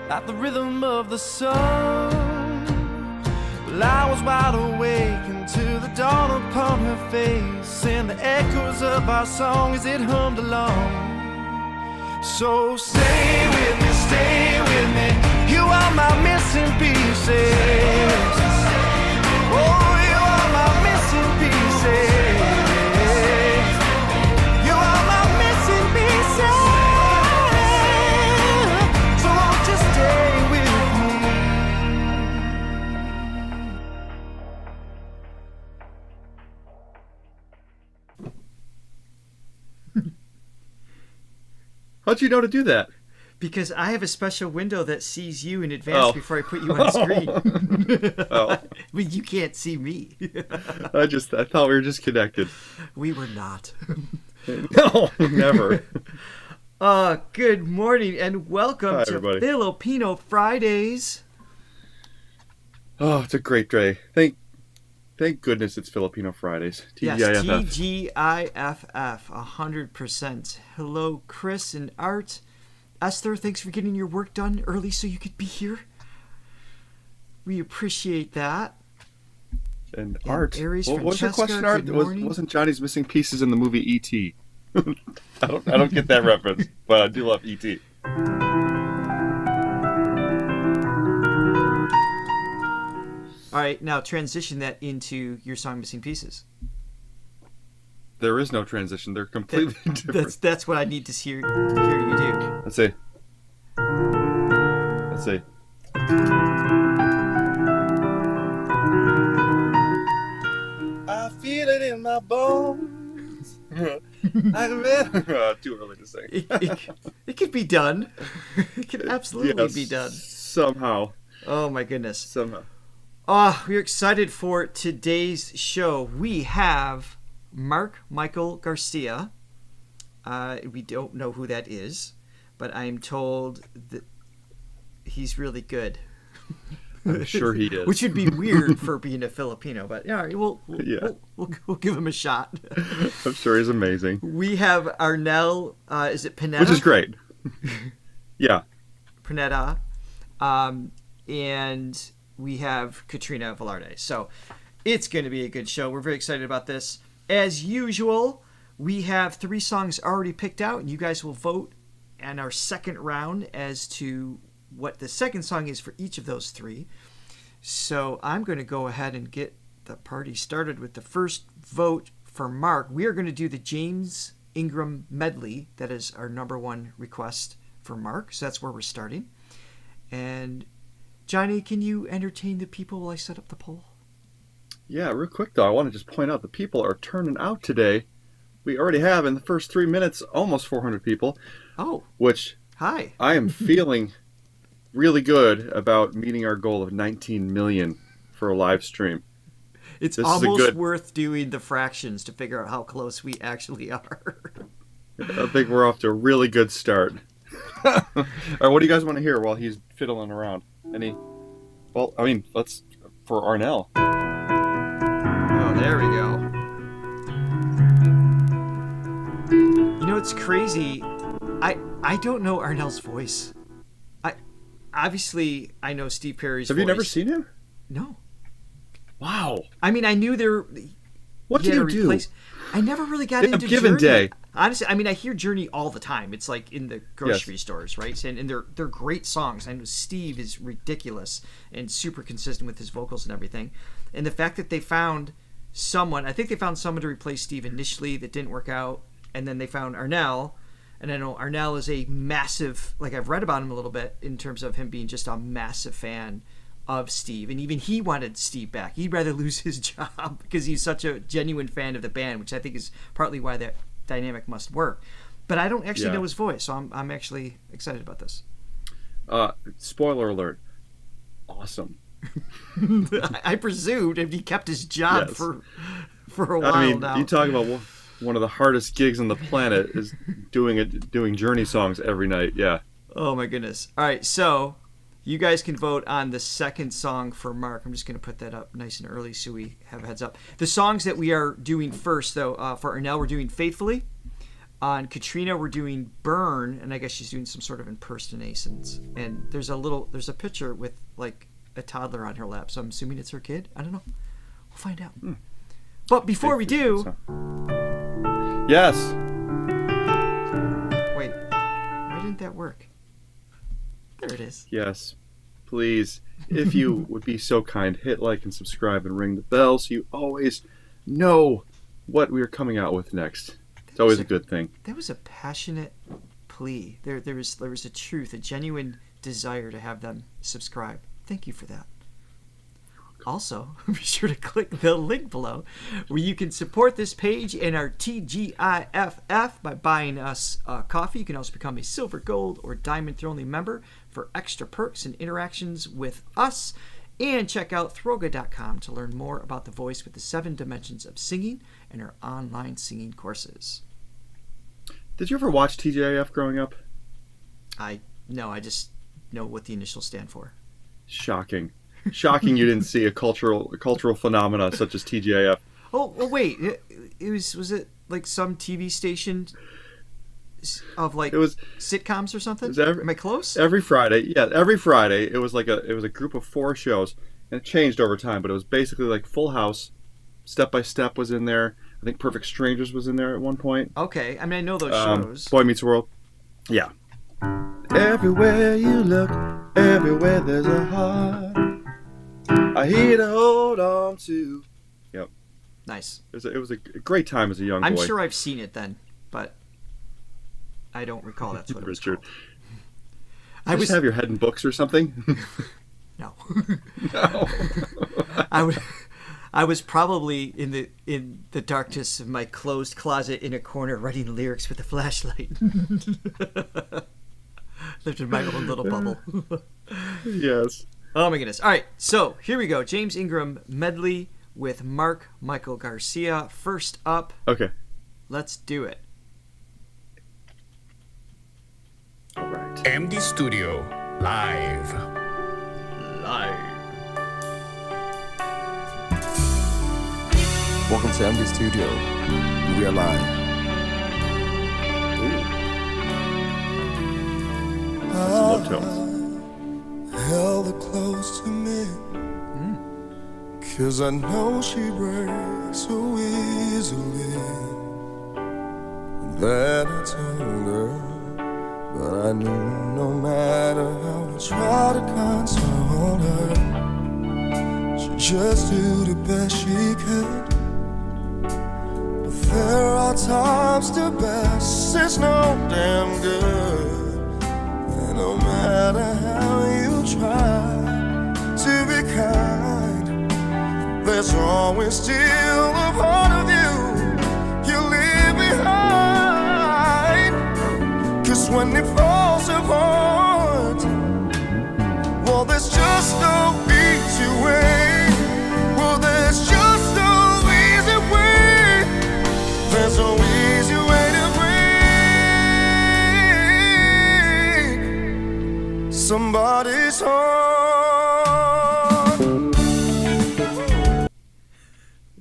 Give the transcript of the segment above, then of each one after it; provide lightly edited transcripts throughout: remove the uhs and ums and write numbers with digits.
at the rhythm of the sun. Well, I was wide awake until the dawn upon her face, and the echoes of our song as it hummed along. So stay with me, you are my missing pieces. Oh, you are my missing pieces. You are my missing pieces. So won't you stay with me? How'd you know to do that? Because I have a special window that sees you in advance before I put you on screen. Oh. But you can't see me. I thought we were just connected. We were not. No, never. Good morning and welcome Hi, to everybody. Filipino Fridays. Oh, it's a great day. Thank goodness it's Filipino Fridays. Yes, TGIFF. TGIFF, 100%. Hello, Chris and Art. Esther, thanks for getting your work done early so you could be here. We appreciate that. And Art. Aries, What was your Francesca, question, Art? good morning. Wasn't Johnny's Missing Pieces in the movie E.T.? I don't get that reference, but I do love E.T. All right, now transition that into your song Missing Pieces. There is no transition. They're completely different. That's what I need to hear you do. Let's see. I feel it in my bones. Too early to sing. It could be done. It could absolutely be done. Somehow. Oh my goodness. Somehow. We're excited for today's show. We have Mark Michael Garcia. We don't know who that is, but I'm told that he's really good. I'm sure he is. Which would be weird for being a Filipino, but yeah, we'll give him a shot. I'm sure he's amazing. We have Arnel, is it Pineda? Which is great. Yeah. Pineda. And we have Katrina Velarde. So it's going to be a good show. We're very excited about this. As usual, we have 3 songs already picked out, and you guys will vote in our second round as to what the second song is for each of those 3. So I'm going to go ahead and get the party started with the first vote for Mark. We are going to do the James Ingram medley. That is our number 1 request for Mark. So that's where we're starting. And Johnny, can you entertain the people while I set up the poll? Yeah, real quick though, I want to just point out the people are turning out today. We already have in the first 3 minutes almost 400 people. Oh. Which hi. I am feeling really good about meeting our goal of 19 million for a live stream. It's almost worth doing the fractions to figure out how close we actually are. I think we're off to a really good start. All right, what do you guys want to hear while he's fiddling around? Let's for Arnel. Oh, there we go. You know, it's crazy. I don't know Arnel's voice. I know Steve Perry's voice. Have you never seen him? No. Wow. I mean, I knew there. What do you do? I never really got into given Journey. Day. Honestly, I mean, I hear Journey all the time. It's like in the grocery stores, right? And they're great songs. I know Steve is ridiculous and super consistent with his vocals and everything. And the fact that they found someone to replace Steve initially that didn't work out, and then they found Arnel. And I know Arnel is a massive, like I've read about him a little bit in terms of him being just a massive fan of Steve. And even he wanted Steve back. He'd rather lose his job because he's such a genuine fan of the band, which I think is partly why that dynamic must work. But I don't actually know his voice, so I'm actually excited about this. Spoiler alert. Awesome. I presumed if he kept his job for a while now. You talk about one of the hardest gigs on the planet is doing Journey songs every night. Yeah. Oh my goodness. All right, so you guys can vote on the second song for Mark. I'm just going to put that up nice and early so we have a heads up. The songs that we are doing first, though, for Arnel, we're doing Faithfully, On Katrina, we're doing Burn, and I guess she's doing some sort of impersonations. And there's a picture with like a toddler on her lap, so I'm assuming it's her kid. I don't know. We'll find out. But before we do, yes. Wait, why didn't that work? There it is. Yes. Please, if you would be so kind, hit like and subscribe and ring the bell so you always know what we are coming out with next. It's always a good thing. That was a passionate plea. There was a truth, a genuine desire to have them subscribe. Thank you for that. Also, be sure to click the link below where you can support this page and our TGIFF by buying us coffee. You can also become a silver, gold, or diamond only member for extra perks and interactions with us. And check out Throga.com to learn more about the voice with the 7 dimensions of singing and our online singing courses. Did you ever watch TGIF growing up? No, I just know what the initials stand for. Shocking you didn't see a cultural phenomena such as TGIF. Oh wait, was it like some TV station of like it was sitcoms or something? Am I close? Every Friday it was a group of 4 shows, and it changed over time, but it was basically like Full House. Step by Step was in there. I think Perfect Strangers was in there at one point. Okay, I mean I know those shows. Boy Meets World. Yeah. Everywhere you look, everywhere there's a heart I hear to hold on to. Yep. Nice. It was a great time as a young boy. I'm sure I've seen it then, but I don't recall that's what it was called. Just have your head in books or something? No. No. I was probably in the darkness of my closed closet in a corner writing lyrics with a flashlight. Lived in my own little bubble. Yes. Oh my goodness. All right, so here we go. James Ingram medley with Mark Michael Garcia. First up. Okay. Let's do it. All right. MD Studio live. Welcome to MD Studio. We are live. Low tones. Held her close to me, 'cause I know she breaks so easily. That I told her, but I knew no matter how I tried to console her, she'd just do the best she could. But there are times the best is no damn good. And no matter how you try to be kind, there's always still a part of you leave behind. 'Cause when it falls apart, well, there's just no easy way. Well, there's just no easy way. There's no easy way to break somebody's heart.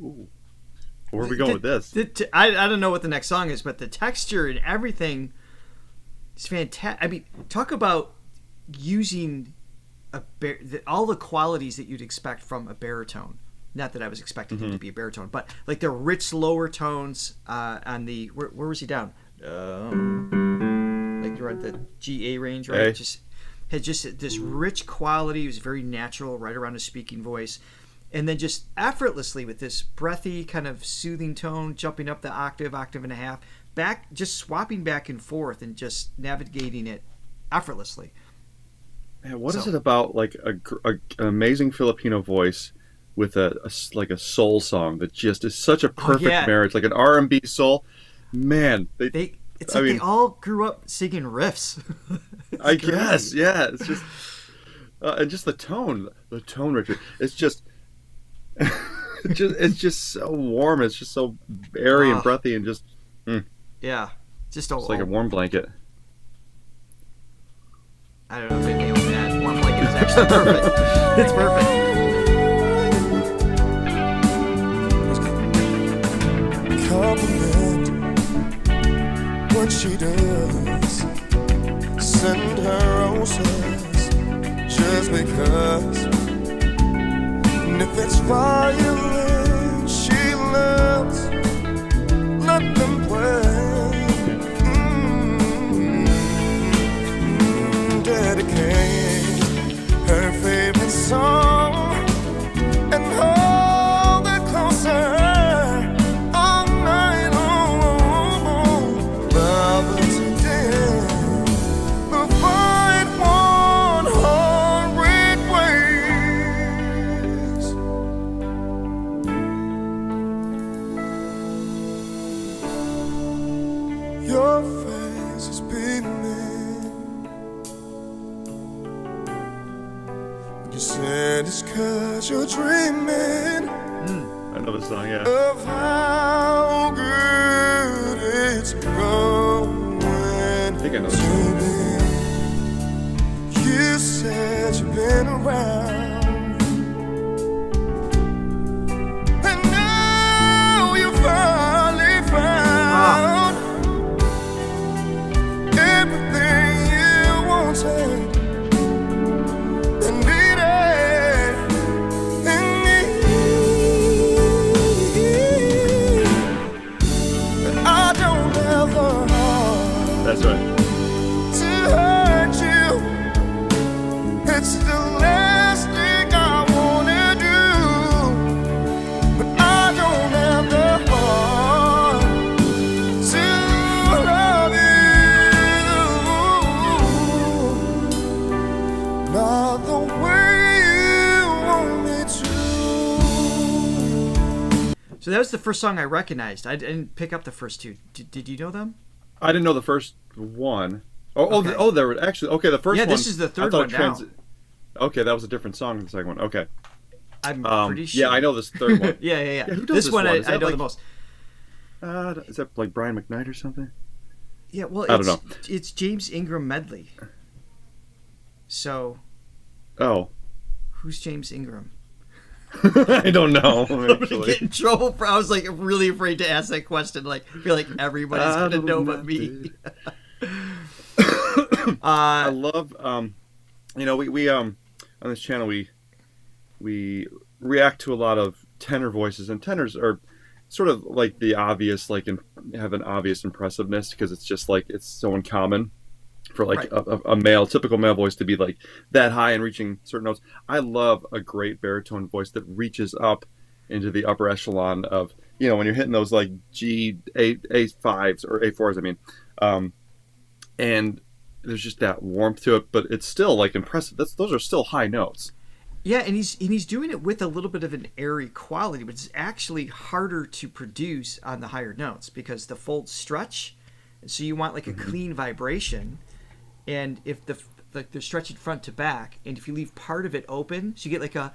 Ooh. Where are we going with this? I don't know what the next song is, but the texture and everything is fantastic. I mean, talk about using all the qualities that you'd expect from a baritone. Not that I was expecting him to be a baritone, but like the rich lower tones on the where was he down? Like you're at the G A range, right? A. Just had just this rich quality. It was very natural, right around his speaking voice, and then just effortlessly with this breathy kind of soothing tone, jumping up the octave and a half, back, just swapping back and forth and just navigating it effortlessly. Man, what is it about like an amazing Filipino voice with a soul song that just is such a perfect marriage, like an R&B soul? Man, they all grew up singing riffs. I guess, yeah. It's just and just the tone, Richard. It's just, it's just so warm. It's just so airy and breathy and just, yeah, just it's like a warm blanket. I don't know if anything else to add. Warm blanket is actually perfect. It's perfect. Compliment what she does. Send her roses just because. And if it's violin she loves, let them play. Dedicate her favorite song and hold her closer all night long. Rather today, we'll fight 100 ways. Your face is beaming. You said it's 'cause you're dreaming. I know the song, yeah. Of how good it's going I think I know the to song. be. You said you've been around, and now you finally found everything you wanted and needed in me. I don't have the heart That's right. to hurt you. It's the last thing I wanna do, but I don't have the heart to love you, not the way you want me to. So that was the first song I recognized. I didn't pick up the first two. Did you know them? I didn't know the first one. Oh, Okay. there were actually, okay, the first Yeah, one. this is the third I thought one now. Okay, that was a different song than the second one. Okay. I'm pretty sure. Yeah, I know this third one. Yeah. Who does This this one one? I Is that know the like- most. Is that like Brian McKnight or something? Yeah, well, I don't know. It's James Ingram Medley. So, Oh. who's James Ingram? I don't know, I'm gonna actually. get in trouble for. I was like really afraid to ask that question. Like, I feel like everybody's gonna know but me. I love, we on this channel, we react to a lot of tenor voices, and tenors are sort of like the obvious, like, have an obvious impressiveness because it's just like, it's so uncommon for like Right. a typical male voice to be like that high and reaching certain notes. I love a great baritone voice that reaches up into the upper echelon of, when you're hitting those like G A5s or A4s, I mean, and there's just that warmth to it, but it's still like impressive. Those are still high notes. Yeah, and he's doing it with a little bit of an airy quality, but it's actually harder to produce on the higher notes because the folds stretch, so you want like a clean vibration, and if they're stretching front to back, and if you leave part of it open, so you get like a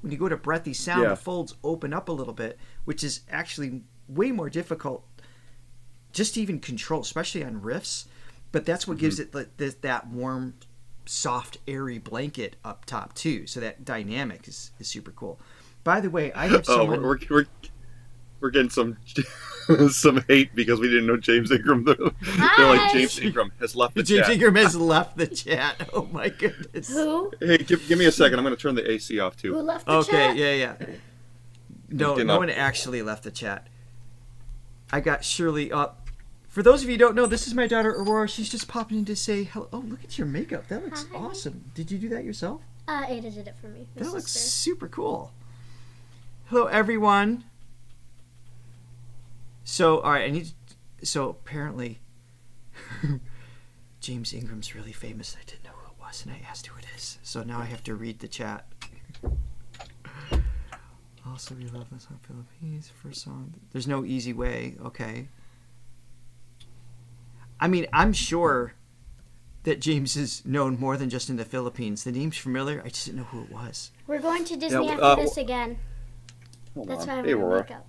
when you go to breathy sound, Yeah. the folds open up a little bit, which is actually way more difficult just to even control, especially on riffs. But that's what gives it like that warm, soft, airy blanket up top too. So that dynamic is super cool. By the way, I have someone. We're getting some some hate because we didn't know James Ingram. They're like, James Ingram has left the James chat. Ingram has left the chat. Oh my goodness. Who? Hey, give me a second. I'm going to turn the AC off Who too. left the Okay, chat? yeah. No getting up. one actually left the chat. I got Shirley up. For those of you who don't know, this is my daughter Aurora. She's just popping in to say hello. Oh, look at your makeup. That looks Hi. awesome. Did you do that yourself? Ada did it for me. That My looks sister. super cool. Hello, everyone. So, all right, so apparently, James Ingram's really famous. I didn't know who it was, and I asked who it is. So now I have to read the chat. Also, we love this on Philippines. First song. There's no easy way. Okay. I mean, I'm sure that James is known more than just in the Philippines. The name's familiar. I just didn't know who it was. We're going to Disney Yeah, after this again. Hold That's on. why I'm Hey, wearing Aurora. makeup.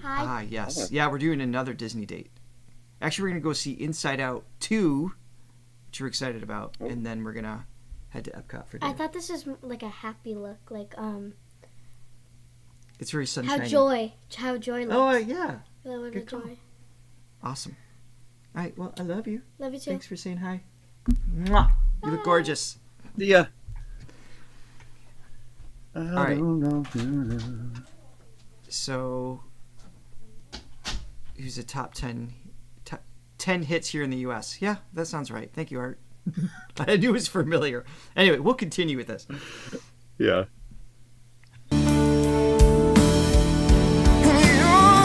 Hi. Ah, yes. Yeah, we're doing another Disney date. Actually, we're going to go see Inside Out 2, which we're excited about, and then we're going to head to Epcot for dinner. I thought this was like a happy look, like It's very sunshiny. how joy looks. Oh, yeah. The look Good of call. joy. Awesome. All right. Well, I love you. Love you too. Thanks for saying hi. Mwah. You look gorgeous. Yeah. All right. So, who's a top 10 hits here in the U.S.? Yeah, that sounds right. Thank you, Art. I knew it was familiar. Anyway, we'll continue with this. Yeah. You're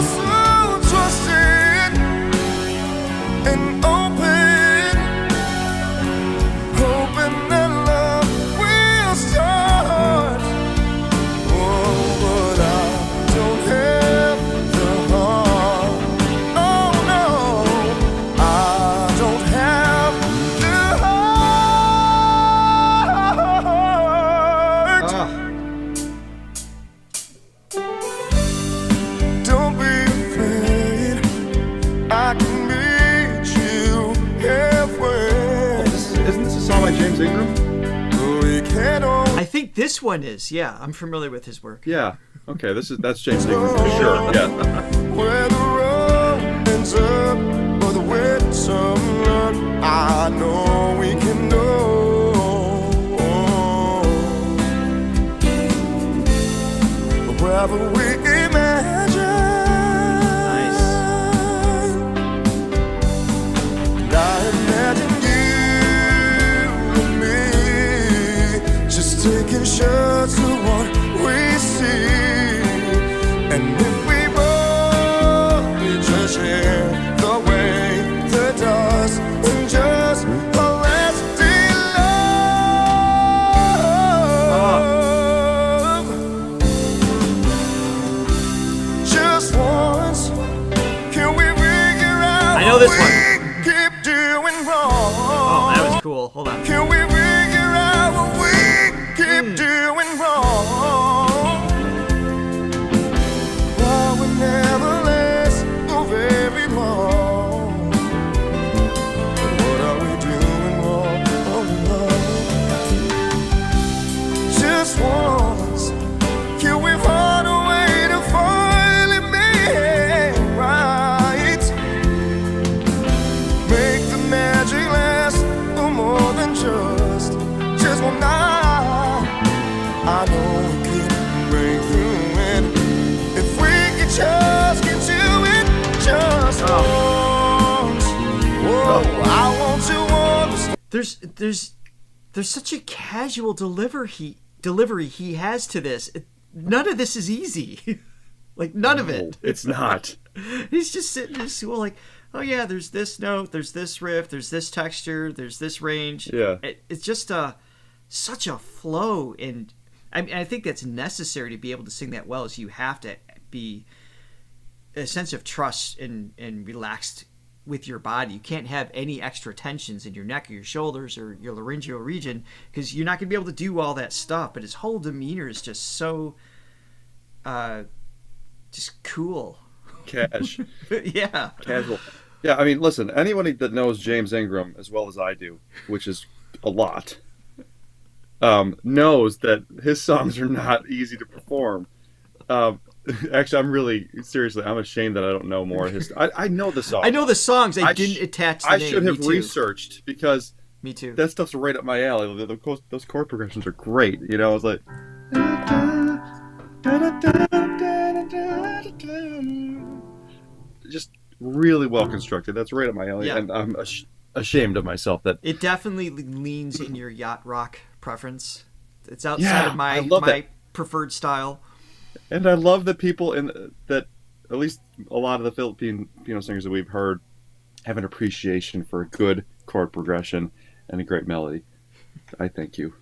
so trusting and open, hoping that love will start. Oh, but I don't have the heart. Oh no, I don't have the heart. Don't be afraid, I can meet you halfway. Isn't this a song by James Ingram? We can't all I think this one is. Yeah, I'm familiar with his work. Yeah. Okay, that's James Ingram for sure. Yeah. where the road ends up, or the way to some luck. I know we can know. Wherever we imagine. Nice. And I imagine you and me just taking shots of what we see. And if we both just share the way the dust and just a lasting love. Just once, can we figure out I know this what one. we keep doing wrong? Oh, that was cool. Hold on. Can we figure out what we keep doing wrong? Why we never last so very long? What are we doing wrong? Just once, can we find a way to finally make it right? Make the magic last no more than just one night. I know we can break through it if we could just get to it just once. Whoa, I want to understand. There's such a casual delivery he has to this. None of this is easy. Like none of it. It's not. He's just sitting in his school like, oh yeah, there's this note, there's this riff, there's this texture, there's this range. Yeah. It's just such a flow, and I mean, I think that's necessary to be able to sing that well. Is you have to be a sense of trust and relaxed with your body. You can't have any extra tensions in your neck or your shoulders or your laryngeal region because you're not going to be able to do all that stuff. But his whole demeanor is just so just cool. Cash. Yeah. Casual. Yeah, I mean, listen, anybody that knows James Ingram as well as I do, which is a lot, knows that his songs are not easy to perform. Actually, I'm ashamed that I don't know more of his. I know the songs. I know the songs. I didn't attach the I name. should have Me too. researched because Me too. that stuff's right up my alley. Those chord progressions are great. You know, it's like. Just really well constructed. That's right up my alley, Yeah. and I'm ashamed of myself that. It definitely leans in your yacht rock preference. It's outside of I my love that. preferred style. And I love that people that at least a lot of the Filipino singers that we've heard have an appreciation for a good chord progression and a great melody. I thank you.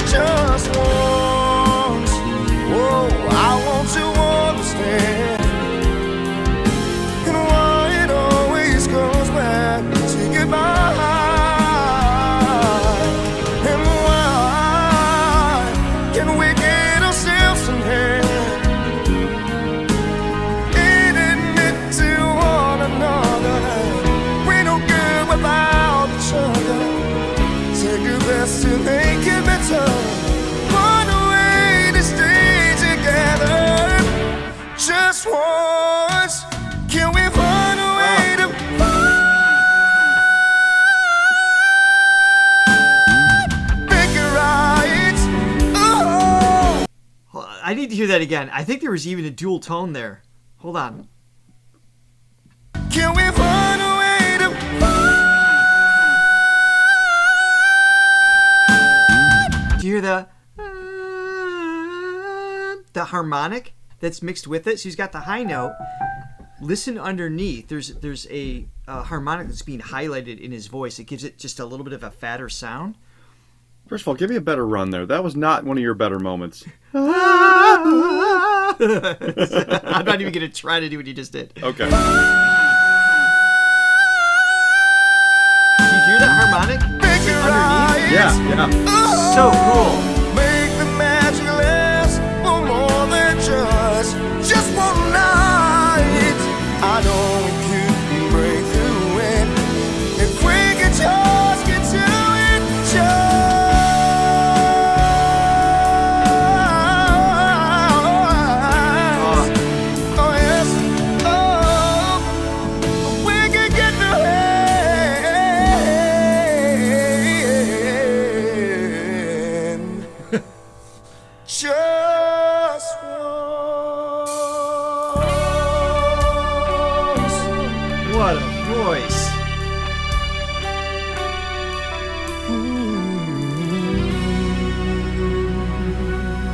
Just once, whoa, I want to understand, and why it always goes back to goodbye, and why can we get ourselves some hand and admit to one another we're no good without each other. Take your best to make it better. hear that again. I think there was even a dual tone there. Hold on. Can we find a way to Do you hear the harmonic that's mixed with it? So he's got the high note. Listen underneath. There's a harmonic that's being highlighted in his voice. It gives it just a little bit of a fatter sound. First of all, give me a better run there. That was not one of your better moments. I'm not even going to try to do what you just did. Okay. Do you hear that harmonic? It's like underneath. Yeah. So cool. make the magic last for more than just one night? I know we could break through it if we could just get to it. Oh yes, oh, we could get through it. Just once. What a voice.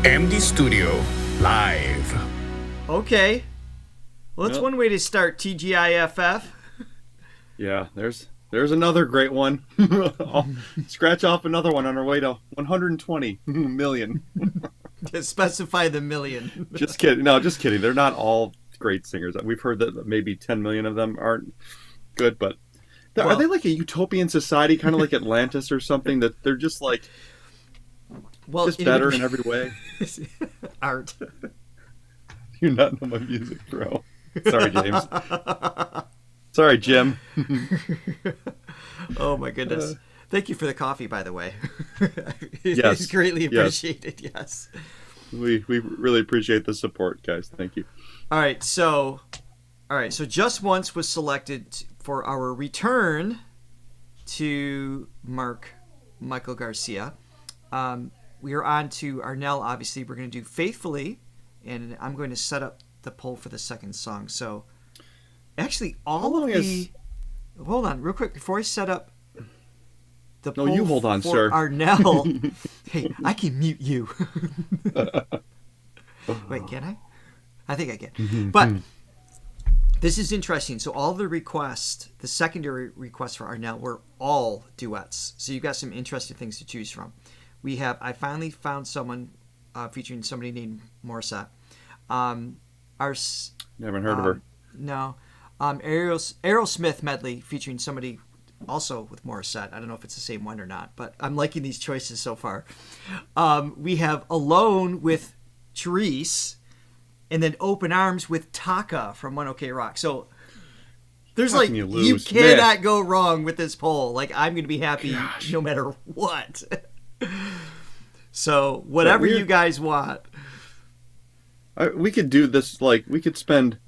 MD Studio Live. Okay. Well, that's Yep. one way to start TGIFF. Yeah, there's another great one. I'll scratch off another one on our way to 120 million. To specify the million. Just kidding. No, just kidding. They're not all great singers. We've heard that maybe 10 million of them aren't good, but are Well- they like a utopian society, kind of like Atlantis or something, that they're just like Well, just it better would- in every way? Art. You not know my music, bro. Sorry, James. Sorry, Jim. Oh my goodness. Thank you for the coffee, by the way. Yes. It's greatly Yes. appreciated. Yes. We really appreciate the support, guys. Thank you. All right. So Just Once was selected for our return to Michael Garcia. We are on to Arnel. Obviously, we're going to do Faithfully, and I'm going to set up the poll for the second song. So, actually, all of the. Hold on, real quick, before I set up the No, poll you hold on, for sir. Arnel. Hey, I can mute you. Wait, can I? I think I can. But this is interesting. So all the requests, the secondary requests for Arnel were all duets. So you've got some interesting things to choose from. I finally found someone featuring somebody named Morissette. Never heard of her. No. Aerosmith medley featuring somebody also with Morissette. I don't know if it's the same one or not, but I'm liking these choices so far. We have Alone with Therese, and then Open Arms with Taka from One OK Rock. So there's How like, can you you lose? cannot go wrong with this poll. Like, I'm going to be happy no matter what. So whatever you guys want. We could do this, like, we could spend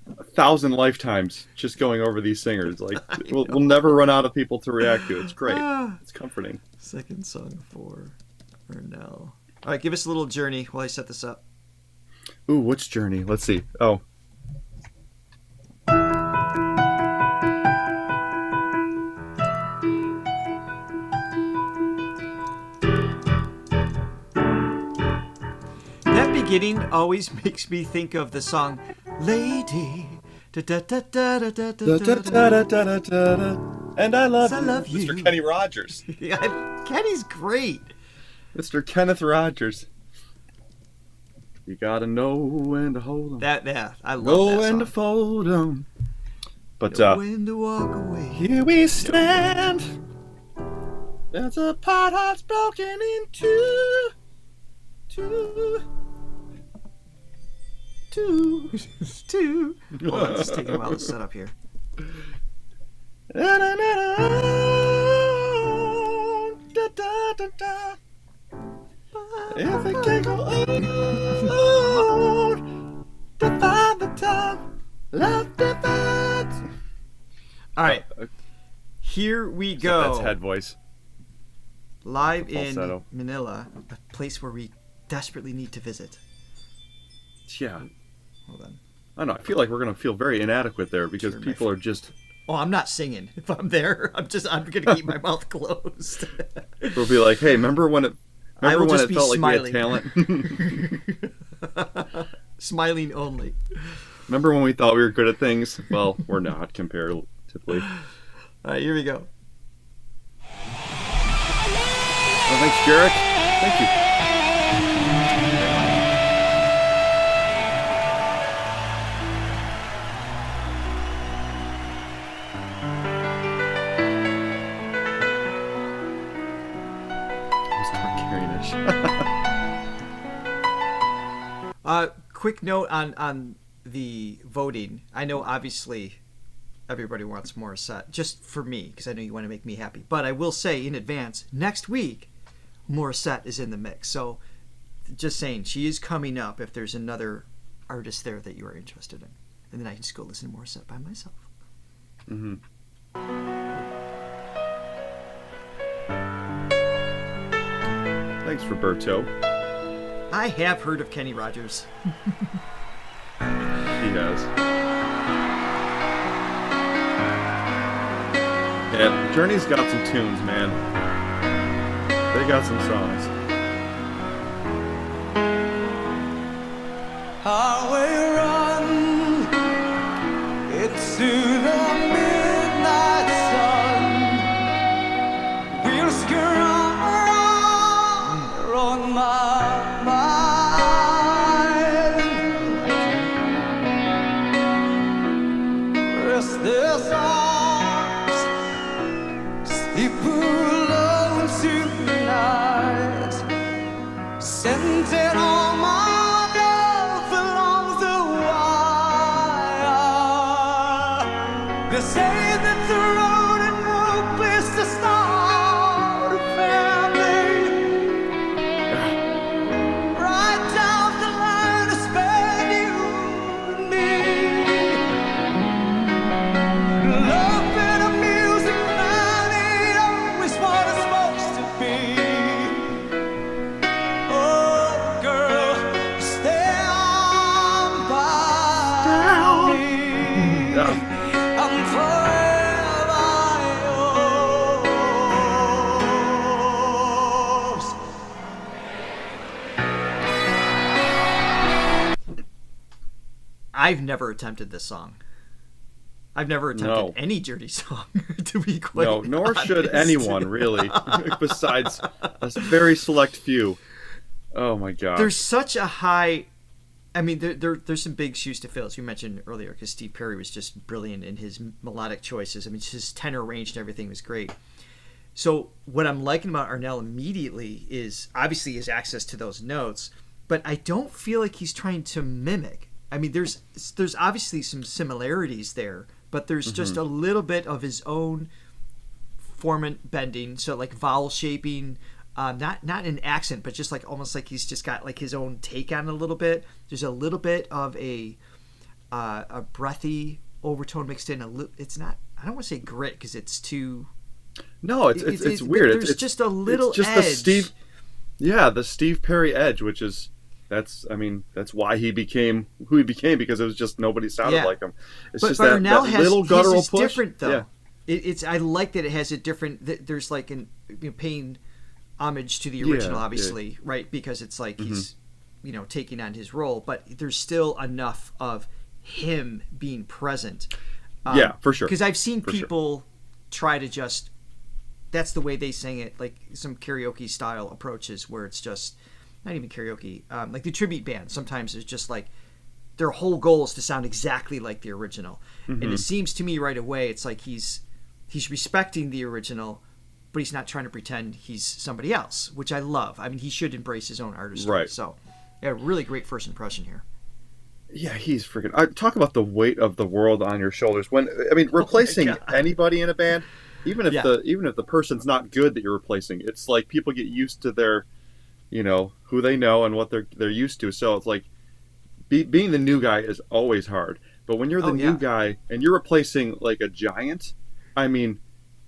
1,000 lifetimes just going over these singers. Like, we'll never run out of people to react to. It's great. It's comforting. Second song for Arnel. All right, give us a little journey while I set this up. Ooh, which journey? Let's see. Oh. That beginning always makes me think of the song Lady. Da, da, da, da, da, da, da, da, da. And I love I you. love you. Mr. Kenny Rogers. Yeah, Kenny's great. Mr. Kenneth Rogers. You gotta know when to hold 'em. I love Know that when song. to fold 'em. But When to walk away. here we stand. There's a part heart's broken into. Two. Hold on, it's taking a while to set up here. If it can go on, to find the time, love divides. All right, here we go. That's head voice. Live in Falsetto. Manila, a place where we desperately need to visit. Yeah. Hold on. I don't know. I feel like we're going to feel very inadequate there because people are just... Oh, I'm not singing. If I'm there, I'm going to keep my mouth closed. We'll be like, hey, remember when it felt smiling. like we had talent? Smiling only. Remember when we thought we were good at things? Well, we're not comparatively. All right, here we go. Oh, thanks, Jarek. Thank you. Quick note on the voting. I know obviously everybody wants Morissette, just for me, because I know you want to make me happy. But I will say in advance, next week, Morissette is in the mix. So just saying, she is coming up if there's another artist there that you are interested in. And then I can just go listen to Morissette by myself. Mm-hmm. Thanks, Roberto. I have heard of Kenny Rogers. He has. Yeah, Journey's got some tunes, man. They got some songs. Highway run into the midnight sun. Wheels go on my mind. Restless arms sleep alone tonight. Scented on my they say that the road and no place to start a family. Right down the line to spend you and me. Love and a music man ain't always what it's supposed to be. Oh, girl, stay on by me. Yeah. I've never attempted this song. I've never attempted any Journey song, to be quite honest. Nor should anyone, really, besides a very select few. Oh, my God. There's such a high... I mean, there's some big shoes to fill, as you mentioned earlier, because Steve Perry was just brilliant in his melodic choices. I mean, his tenor range and everything was great. So what I'm liking about Arnel immediately is, obviously, his access to those notes, but I don't feel like he's trying to mimic. I mean, there's obviously some similarities there, but there's just a little bit of his own formant bending, so like vowel shaping, not an accent, but just like almost like he's just got like his own take on it a little bit. There's a little bit of a breathy overtone mixed in. It's not. I don't want to say grit because it's too. No, it's weird. There's just a little it's just edge. The Steve Perry edge, which is. That's why he became who he became, because it was just nobody sounded like him. It's just that little guttural his is push. Different though. Yeah. It's I like that it has a different. There's like paying homage to the original, obviously, right? Because it's like he's taking on his role, but there's still enough of him being present. For sure. Because I've seen people try to just. That's the way they sing it, like some karaoke style approaches where it's just. Not even karaoke, like the tribute band. Sometimes it's just like their whole goal is to sound exactly like the original, and it seems to me right away it's like he's respecting the original, but he's not trying to pretend he's somebody else, which I love. I mean, he should embrace his own artistry. Right. So, yeah, really great first impression here. Yeah, he's freaking. Talk about the weight of the world on your shoulders. Replacing anybody in a band, even if the person's not good that you're replacing, it's like people get used to their. Who they know and what they're used to. So it's like being the new guy is always hard. But when you're the new guy and you're replacing like a giant, I mean,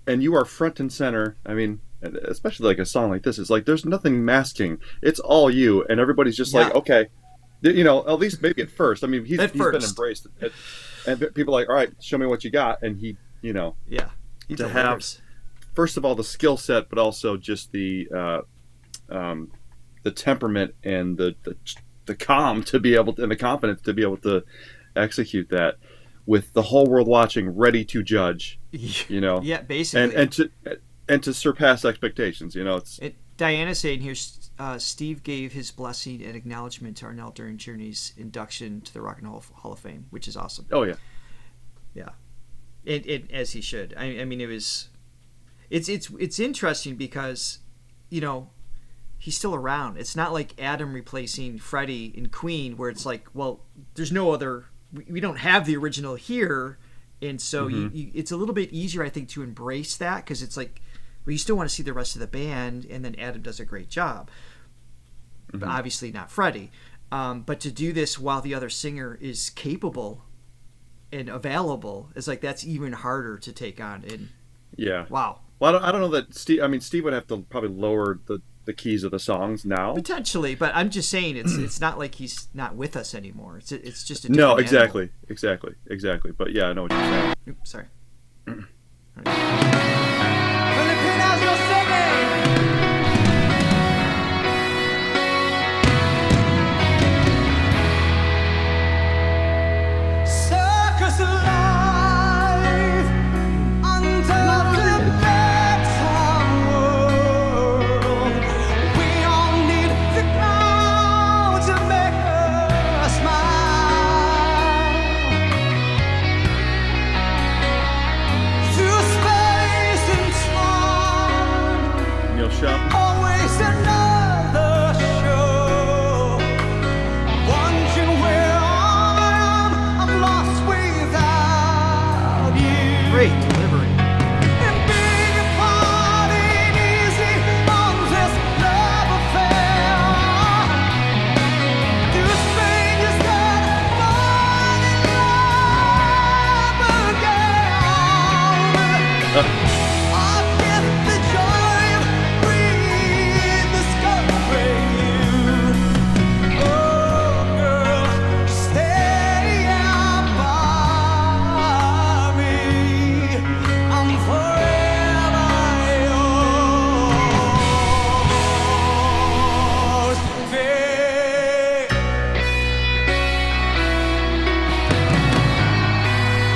and you are front and center, I mean, especially like a song like this, it's like there's nothing masking. It's all you. And everybody's just like, okay, At least maybe at first. I mean, he's been first. embraced, and people are like, all right, show me what you got, and he Yeah. He to have delivers. first of all the skill set, but also just the temperament and the calm to be able to, and the confidence to be able to execute that with the whole world watching, ready to judge. Yeah, basically. And to surpass expectations. It's Diana's saying here, Steve gave his blessing and acknowledgement to Arnel during Journey's induction to the Rock and Roll Hall of Fame, which is awesome. oh yeah. Yeah, it as he should. I mean, it's interesting because, he's still around. It's not like Adam replacing Freddie in Queen, where it's like, well, there's no other. We don't have the original here, and so it's a little bit easier, I think, to embrace that because it's like, well, you still want to see the rest of the band, and then Adam does a great job. But obviously not Freddie. But to do this while the other singer is capable and available is like, that's even harder to take on. And Yeah. wow. Well, I don't know that Steve. I mean, Steve would have to probably lower the keys of the songs now. Potentially, but I'm just saying it's not like he's not with us anymore. It's just a No, different exactly. But yeah, I know what you're saying. animal. Oops, sorry. Filipinas, you're singing. Circus life under the bedtime world. We all need the ground to make us smile. Through space and time, Neil Shop. always another show. Wondering where I'm lost without you. Great delivery. And being apart ain't easy on this love affair. Two strangers that fall in love again. I get the joy of rediscovering you. Oh, girl, stay out by me. I'm forever yours.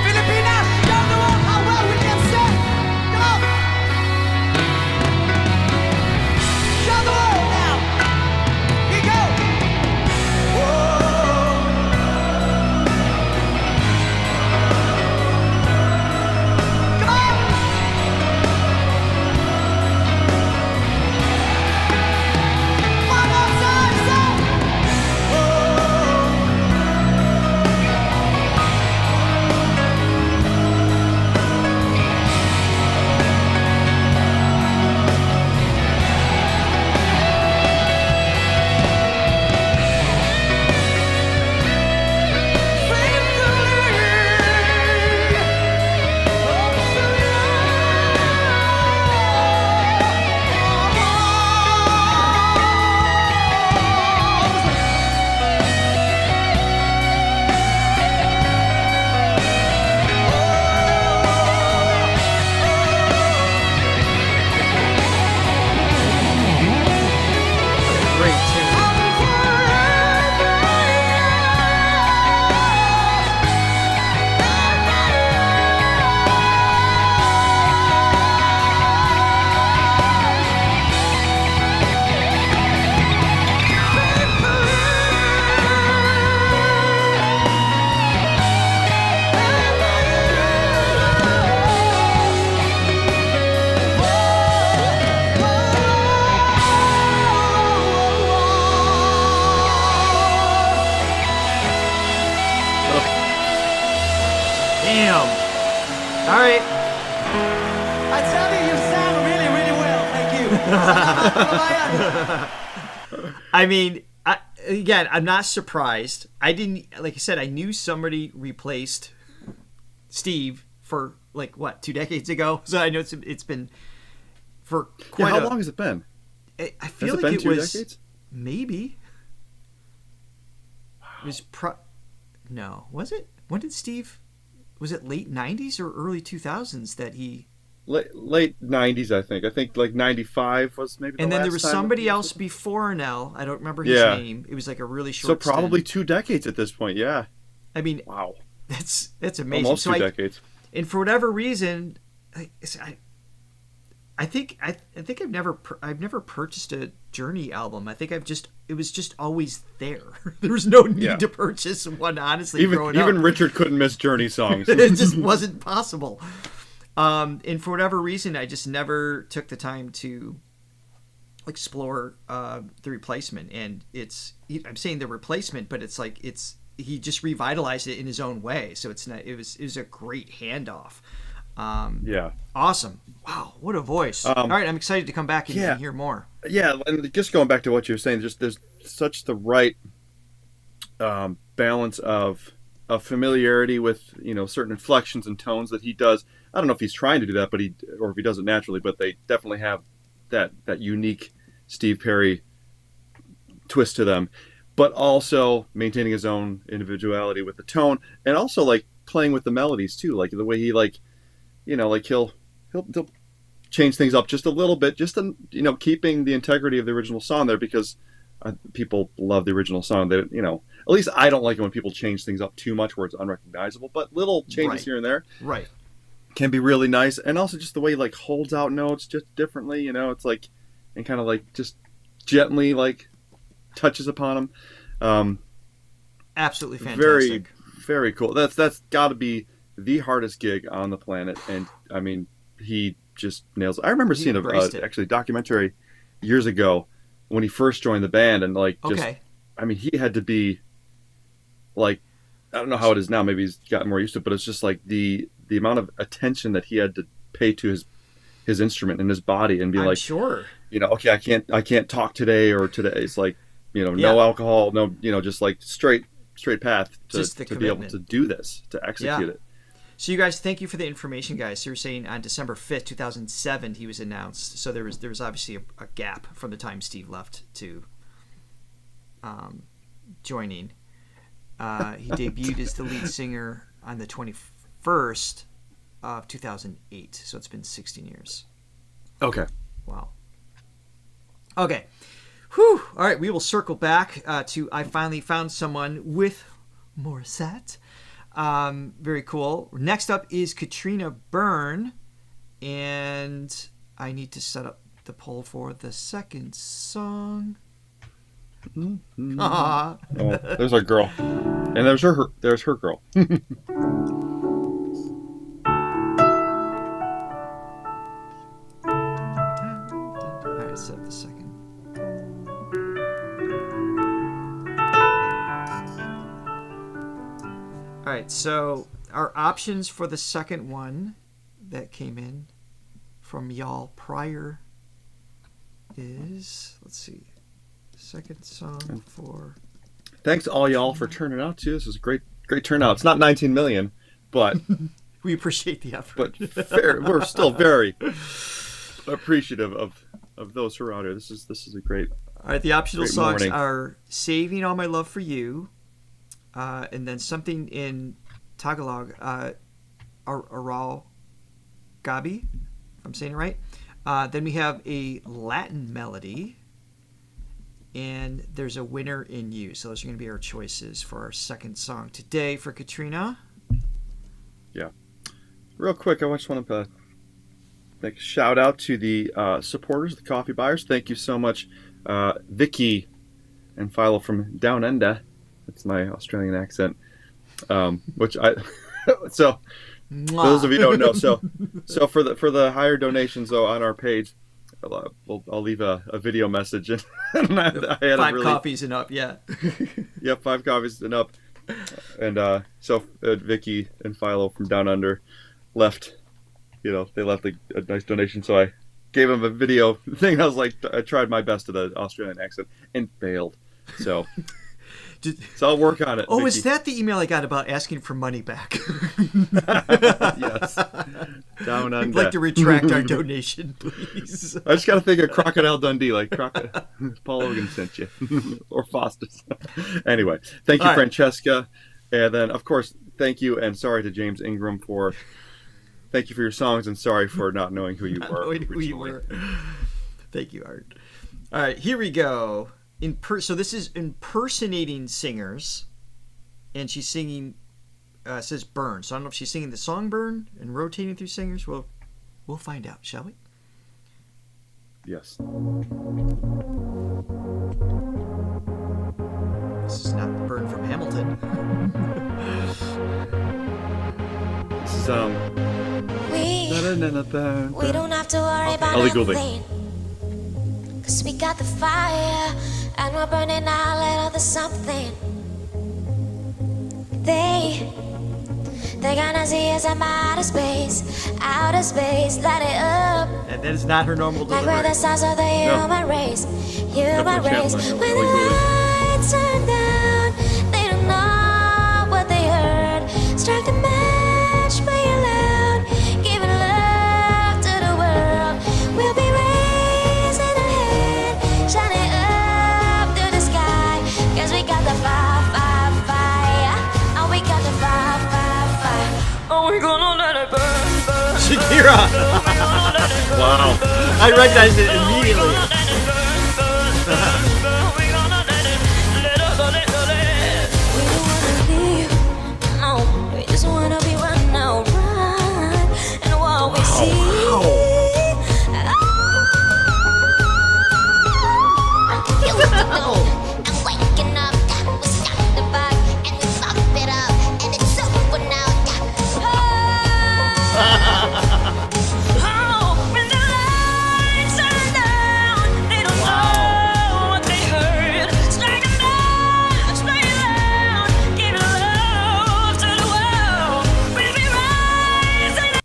Filipinas, show the world how well we can sing. Come on. Show the world now. Here you go. Whoa. Come on. One more time, say. Great tune. Damn. All right. I tell you, you sound really, really well. Thank you. I mean, I'm not surprised. I didn't, like I said, I knew somebody replaced Steve for like what, 2 decades ago. So I know it's been for Yeah, quite how a. long has it been? I feel Has it like been it 2 was decades? maybe. No, was it? When did Steve? Was it late '90s or early 2000s that he? Late '90s, I think. I think like '95 was maybe. And then there was somebody else before Arnel. I don't remember his name. It was like a really short. So probably stint. 2 decades at this point. Yeah. I mean, wow, that's amazing. Almost so 2 decades. And for whatever reason, I think I've never purchased a Journey album. I think it was just always there. There was no need to purchase one. Honestly, growing up, even Richard couldn't miss Journey songs. It just wasn't possible. And for whatever reason, I just never took the time to explore the Replacement. And I'm saying the Replacement, but it's like he just revitalized it in his own way. So it was a great handoff. Awesome. Wow, what a voice. All right, I'm excited to come back and hear more. Yeah, and just going back to what you were saying, just there's such the right balance of familiarity with certain inflections and tones that he does. I don't know if he's trying to do that, or if he does it naturally, but they definitely have that unique Steve Perry twist to them. But also maintaining his own individuality with the tone, and also like playing with the melodies too, like the way he he'll change things up just a little bit, just to, keeping the integrity of the original song there, because people love the original song. That at least I don't like it when people change things up too much where it's unrecognizable. But little changes here and there, can be really nice. And also just the way he like holds out notes just differently. It's like, and kind of like just gently like touches upon them. Absolutely fantastic. Very, very cool. That's got to be the hardest gig on the planet, and I mean, he just nails it. I remember seeing actually a documentary years ago when he first joined the band, and like I mean, he had to be like, I don't know how it is now, maybe he's gotten more used to it, but it's just like the amount of attention that he had to pay to his instrument and his body, and be like, sure, okay, I can't talk today, or today it's like, no alcohol, no, just like straight path to be able to do this, to execute it. So you guys, thank you for the information, guys. So you're saying on December 5th, 2007, he was announced. So there was obviously a gap from the time Steve left to joining. He debuted as the lead singer on the 21st of 2008. So it's been 16 years. Okay. Wow. Okay. Whew. All right, we will circle back to I Finally Found Someone with Morissette. Very cool. Next up is Katrina Byrne, and I need to set up the poll for the second song. Mm-hmm. Oh, there's our girl, and there's her girl. All right, set up the second. All right, so our options for the second one that came in from y'all prior is, let's see, second song for... Thanks all y'all for turning out too. This is a great turnout. It's not 19 million, but... we appreciate the effort. But we're still very appreciative of those who are out here. This is a great... All right, the optional songs morning. are Saving All My Love for You, and then something in Tagalog, Araw-Gabi, if I'm saying it right. Then we have a Latin melody, and there's a Winner in You. So those are going to be our choices for our second song today for Katrina. Yeah. Real quick, I just want to make a shout out to the supporters, the coffee buyers. Thank you so much, Vicky and Philo from Down Under. That's my Australian accent, which I. So, for those of you who don't know, so for the higher donations though on our page, I'll leave a video message, and I had 5 coffees and up, yeah. Yep, 5 coffees and up, and so Vicky and Philo from Down Under left. They left a nice donation, so I gave them a video thing. I was like, I tried my best at an Australian accent and failed. So. So I'll work on it. Oh, Vicky. is that the email I got about asking for money back? Yes. Down under. We'd like to retract our donation, please. I just got to think of Crocodile Dundee, like Paul Hogan sent you, or Foster's. Anyway, thank you, All right. Francesca, and then of course, thank you and sorry to James Ingram for. Thank you for your songs and sorry for not knowing who you were. Who you were. Thank you, Art. All right, here we go. So this is impersonating singers, and she's singing. Says Burn. So I don't know if she's singing the song Burn and rotating through singers. We'll find out, shall we? Yes. This is not Burn from Hamilton. This is We don't have to worry about Ellie Goulding. anything, 'cause we got the fire and we're burning our little the something. They're gonna see us in outer space, light it up. And that is not her normal Like we're delivery. the stars of the human race, Definitely channel, When Ellie the Goulding. lights turn down, they don't know what they heard. Strike the match, play it loud, giving love to the world. We'll be raising our head, shining up through the sky, 'cause we got the fire, fire, fire. Oh, we got the fire, fire, fire. Oh, we're gonna let it burn, burn. Shakira! Wow. I recognized it immediately. We don't wanna leave, no. We just wanna be right now, right? And what we see. Here we go. I'm waking up. We start the vibe and we pop it up, and it's over now. Oh, when the lights turn down, they don't know what they heard. Strike a match, play it loud, give love to the world. We'll be rising.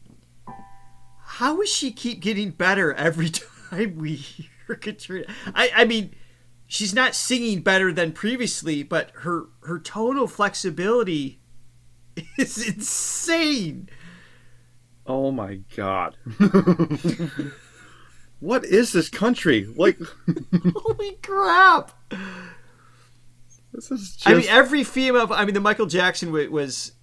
How does she keep getting better every time we hear Katrina? I mean, she's not singing better than previously, but her tonal flexibility is insane. Oh my God. What is this country? Like, Holy crap! this is just. I mean, every female. I mean, the Michael Jackson was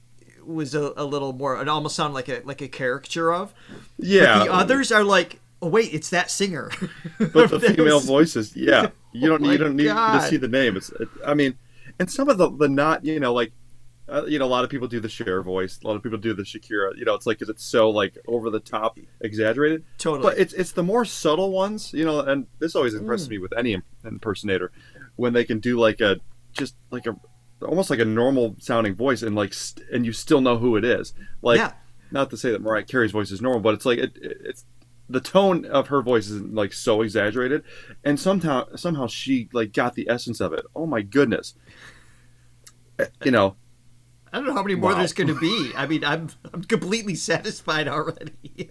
a little more. It almost sounded like a caricature of. yeah. But the others are like, oh wait, it's that singer. But the female voices, yeah. You don't my need God. to see the name. I mean, and some of the not, like, a lot of people do the Cher voice. A lot of people do the Shakira. It's like, 'cause it's so like over the top, exaggerated. Totally. But it's the more subtle ones, and this always impresses me with any impersonator when they can do like almost like a normal sounding voice and like and you still know who it is. Like, Yeah. not to say that Mariah Carey's voice is normal, but it's like it's the tone of her voice isn't like so exaggerated, and somehow she like got the essence of it. Oh my goodness. I don't know how many more Wow. there's going to be. I mean, I'm completely satisfied already.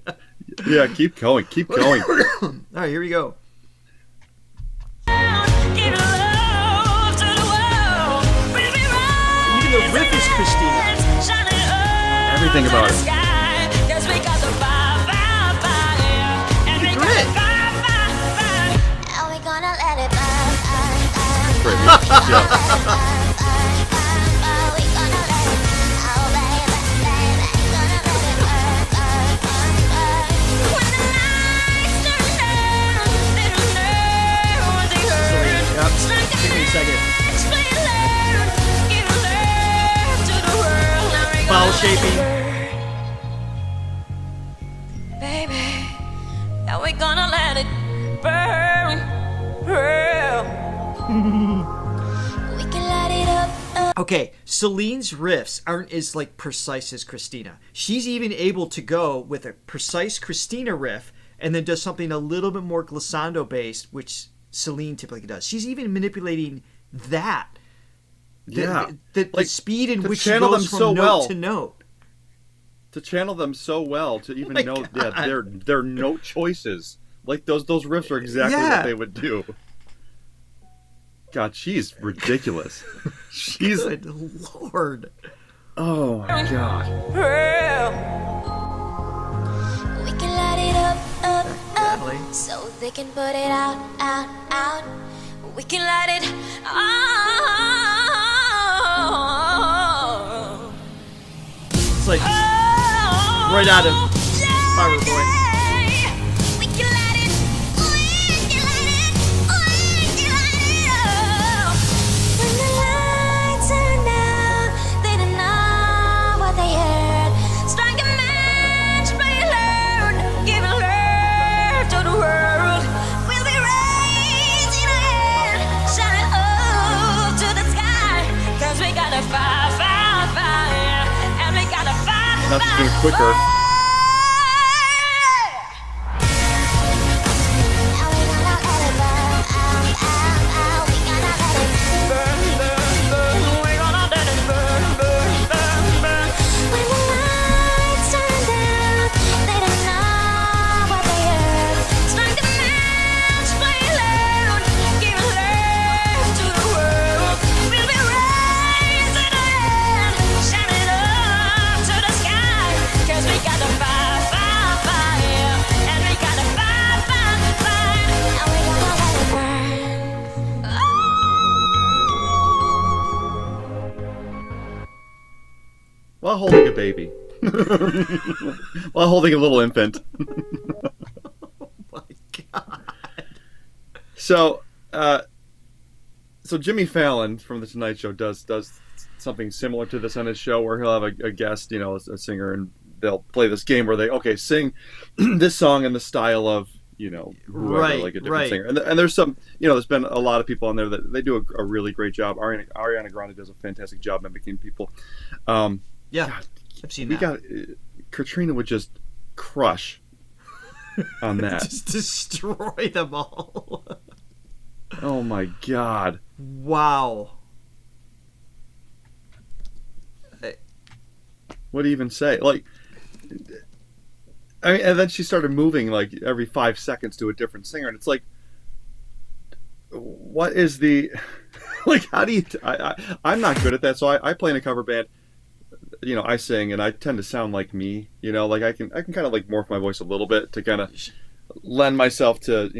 Yeah, keep going. All right, here we go. Give love to the world. We'll be rising. Even the riff is Christina. Shining up Everything about to it. the sky, 'cause we got the fire, fire, fire. And we got Great. the fire, fire, fire. And we gonna let it burn, burn, burn. Great. We Yeah. gonna let it, oh baby, baby. Gonna let it burn, burn, burn, burn. When the lights turn down, they don't know what they heard. Yep. Strike Give me a second. match, play it loud, give love to the world. Now we gonna Foul let it shaping. burn. Baby, now we gonna let it burn, burn. We can light it up, up. Okay, Celine's riffs aren't as like precise as Christina. She's even able to go with a precise Christina riff and then does something a little bit more glissando based, which Celine typically does. She's even manipulating that. Yeah. The Like, speed in to which she channel goes them from so note well. to note. To channel them so well, to even my know God. their note choices. Like those riffs are exactly Yeah. what they would do. God, she's ridiculous. She's Good Lord. oh my God. We can light it up, Natalie. so they can put it out, out, out. We can light it up. It's like right out of Flower Boy. We can light it, we can light it, we can light it up. When the lights are down, they don't know what they heard. Strike a match, play it loud, give it love to the world. We'll be raising our hand, shining up to the sky. 'Cause we got a fire, fire, fire, and we got a fire, Not just doing fire, quicker. fire. While holding a baby. While holding a little infant. Oh my God. So Jimmy Fallon from the Tonight Show does something similar to this on his show, where he'll have a guest, a singer, and they'll play this game where they sing this song in the style of whoever, Right, like a different right. singer. And there's some there's been a lot of people on there that they do a really great job. Ariana Grande does a fantastic job mimicking people. Yeah, God, I've seen we that. got Katrina would just crush on that. Just destroy them all. Oh my God. Wow. What do you even say? Like, I mean, and then she started moving like every 5 seconds to a different singer, and it's like, what is the, like, how do you? I'm not good at that, so I play in a cover band. I sing, and I tend to sound like me. Like I can kind of like morph my voice a little bit to kind of lend myself to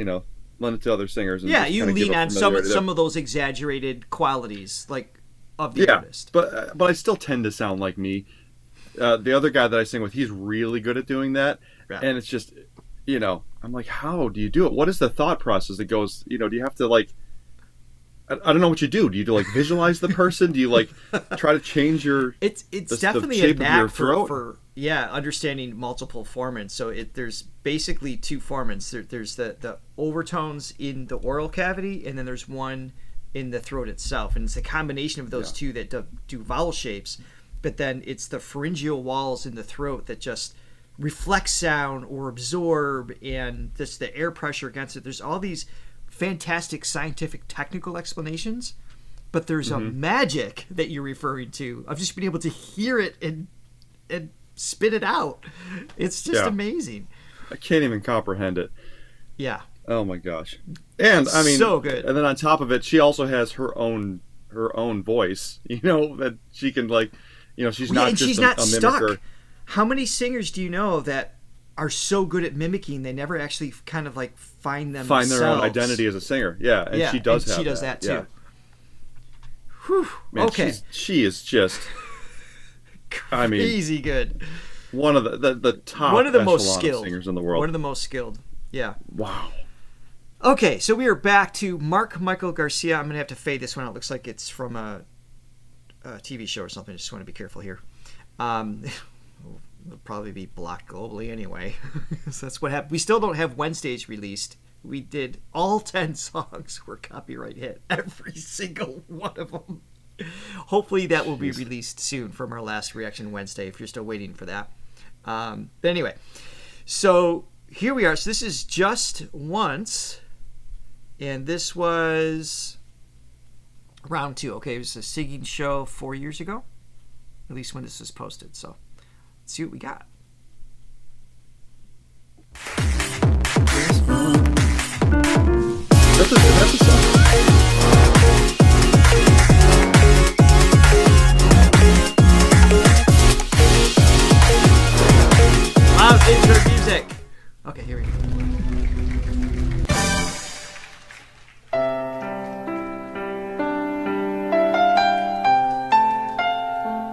lend it to other singers. And Yeah, just you kinda give lean a on familiarity there. some of those exaggerated qualities, like of the artist. but I still tend to sound like me. The other guy that I sing with, he's really good at doing that, Yeah. and it's just, I'm like, how do you do it? What is the thought process that goes? Do you have to like? I don't know what you do. Do you like visualize the person? Do you like try to change your? It's the definitely a shape of your knack throat? for understanding multiple formants. So there's basically two formants. There's the overtones in the oral cavity, and then there's one in the throat itself, and it's a combination of those two that do vowel shapes. But then it's the pharyngeal walls in the throat that just reflect sound or absorb, and just the air pressure against it. There's all these fantastic scientific technical explanations, but there's a magic that you're referring to of just being able to hear it and spit it out. It's just amazing. I can't even comprehend it. Yeah. Oh my gosh! And I mean, So good. And then on top of it, she also has her own voice. That she can like, she's not and just she's a not mimicker. stuck. How many singers do you know that are so good at mimicking they never actually kind of like find themselves? Find their own identity as a singer. Yeah, and she does and have she does that too. Yeah. Whew. Man, Okay. she is just. I mean, Easy good. one of the top One of the most echelon of skilled singers in the world. One of the most skilled. Yeah. Wow. Okay, so we are back to Mark Michael Garcia. I'm going to have to fade this one out. Looks like it's from a TV show or something. I just want to be careful here. It'll probably be blocked globally anyway. So that's what happened. We still don't have Wednesdays released. We did all 10 songs were copyright hit. Every single one of them. Hopefully that will be released soon from our last Reaction Wednesday if you're still waiting for that. But anyway, so here we are. So this is Just Once. And this was round 2. Okay, it was a singing show 4 years ago. At least when this was posted. So let's see what we got. That's a song.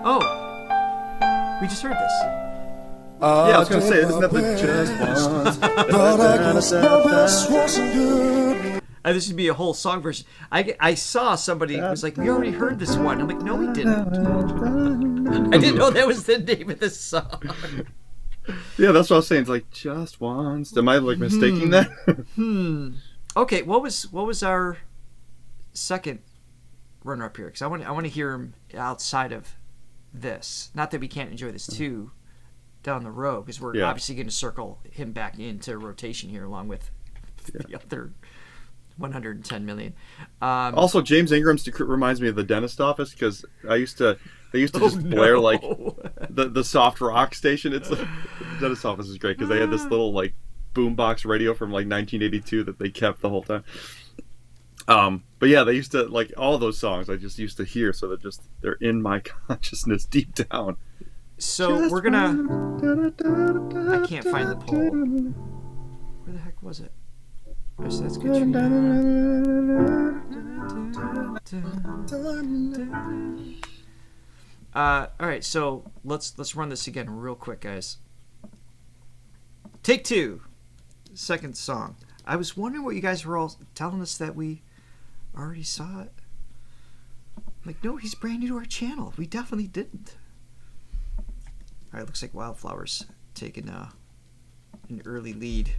Oh, we just heard this. Yeah, I was gonna say, isn't that the just ones? But I guess my best wasn't good. This would be a whole song version. I saw somebody was like, we already heard this one. I'm like, no, we didn't. I didn't know that was the name of this song. Yeah, that's what I was saying. It's like just once. Am I like mistaking that? Okay, what was our second runner-up here? Because I want to hear him outside of this. Not that we can't enjoy this too down the road, because we're obviously going to circle him back into rotation here along with the other 110 million. Also, James Ingram's reminds me of the dentist office, because they used to just blare like the soft rock station. It's the dentist office is great because they had this little like boombox radio from like 1982 that they kept the whole time. But yeah, they used to like all those songs I just used to hear, so they're in my consciousness deep down. So Just we're gonna. I can't find the poll. Where the heck was it? Oh, so that's good. All right, so let's run this again real quick, guys. Take 2, second song. I was wondering what you guys were all telling us that we already saw it. Like, no, he's brand new to our channel. We definitely didn't. All right, looks like Wildflower's taking an early lead.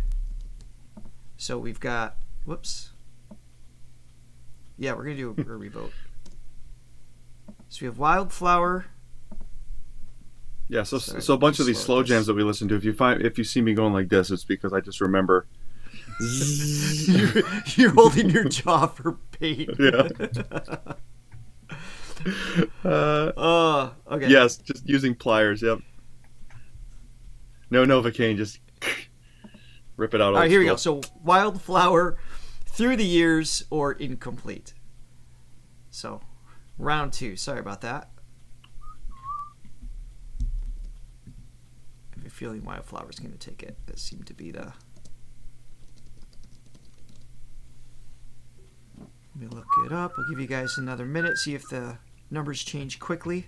So we've got, whoops. Yeah, we're going to do a revote. So we have Wildflower. Yeah, so a bunch of these slow jams that we listen to, if you see me going like this, it's because I just remember. You're holding your jaw for pain. Yeah. Okay. Yes, just using pliers. Yep. No Novocaine, just rip it out. All right, here we go. So Wildflower, Through the Years, or Incomplete. So round 2. Sorry about that. I have a feeling Wildflower's going to take it. That seemed to be the. Let me look it up. I'll give you guys another minute. See if the numbers change quickly.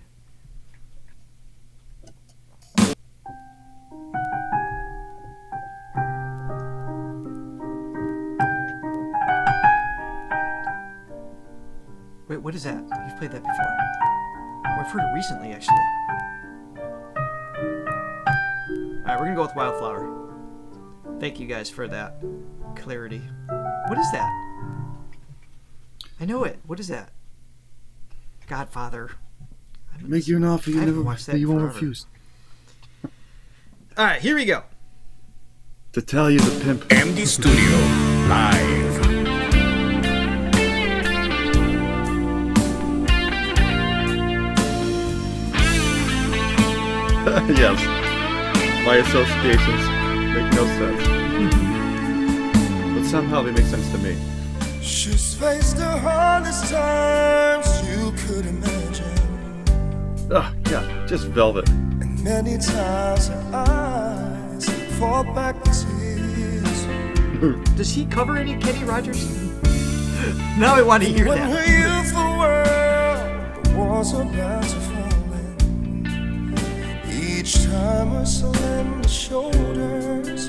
Wait, what is that? You've played that before. Oh, I've heard it recently, actually. Alright, we're gonna go with Wildflower. Thank you guys for that clarity. What is that? I know it. What is that? Godfather. Make you an offer I haven't watched that you won't forever. refuse. Alright, here we go. To tell you the pimp. MD Studio Live. Yes. My associations make no sense. But somehow they make sense to me. She's faced the hardest times you could imagine. Yeah, just velvet. And many times her eyes fall back to tears. Does he cover any Kenny Rogers? Now I want to hear When that. her youthful world was about to fall in, each time her slender shoulders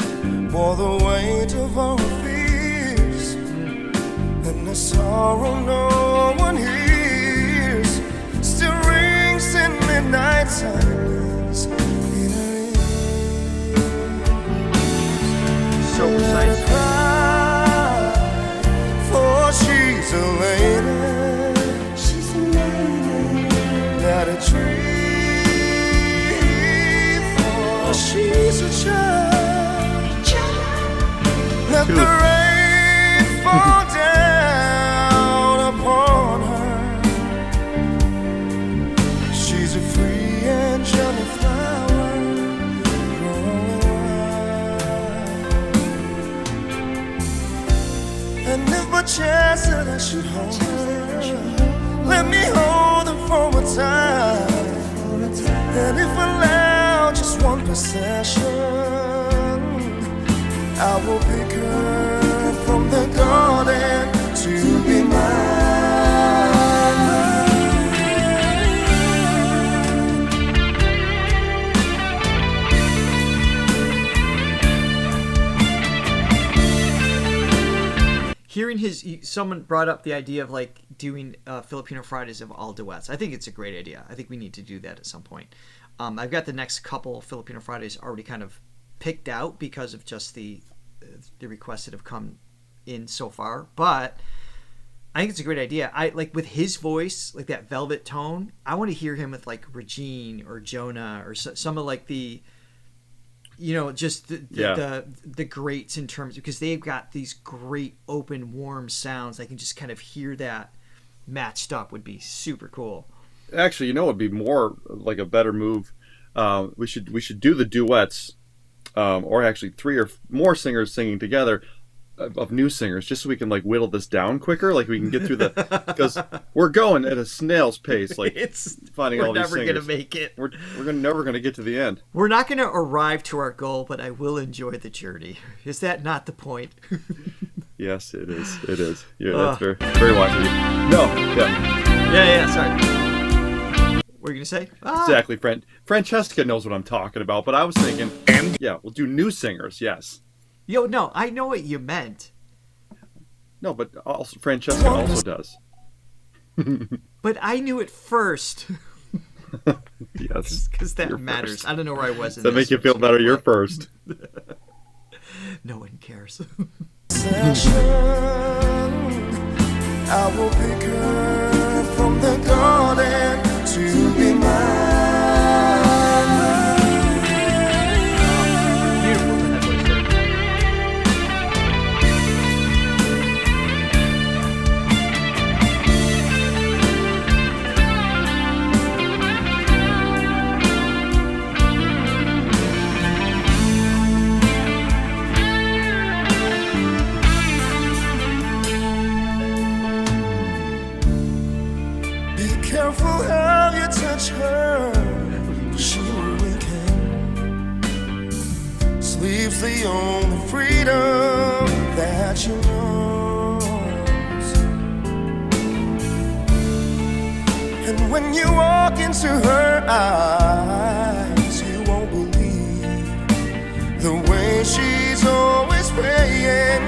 bore the weight of our fears, and the sorrow no one hears still rings in midnight silence in her ears. So precise. For she's a lady, she's a lady, not a tree. For she's a child, let the rain fall down upon her. She's a free angelic flower growing wild. And if by chance that I should hold her, let me hold her for a time. And if allowed just one possession, I will be pick her from the garden to be mine. Hearing someone brought up the idea of like doing Filipino Fridays of all duets. I think it's a great idea. I think we need to do that at some point. I've got the next couple Filipino Fridays already kind of picked out because of just the requests that have come in so far. But I think it's a great idea. I like with his voice, like that velvet tone. I want to hear him with like Regine or Jonah or some of like the. Just the greats in terms, because they've got these great open warm sounds. I can just kind of hear that matched up would be super cool. Actually, would be more like a better move. We should do the duets, or actually 3 or more singers singing together of new singers, just so we can like whittle this down quicker. Like we can get through because we're going at a snail's pace. Like finding all these singers. We're never gonna make it. We're never gonna get to the end. We're not gonna arrive to our goal, but I will enjoy the journey. Is that not the point? Yes, it is. It is. Yeah, that's very, very wise of you. No, yeah. Sorry. What were you gonna say? Exactly, Francesca knows what I'm talking about. But I was thinking, we'll do new singers. Yes. No, I know what you meant. No, but also Francesca also does. But I knew it first. Yes. Because that matters. First. I don't know where I was in that make you feel better, you're first. No one cares. Session, I will pick her from the garden to be mine. Careful how you touch her, she will weaken. Sleep's the only freedom that she knows. And when you walk into her eyes, you won't believe the way she's always praying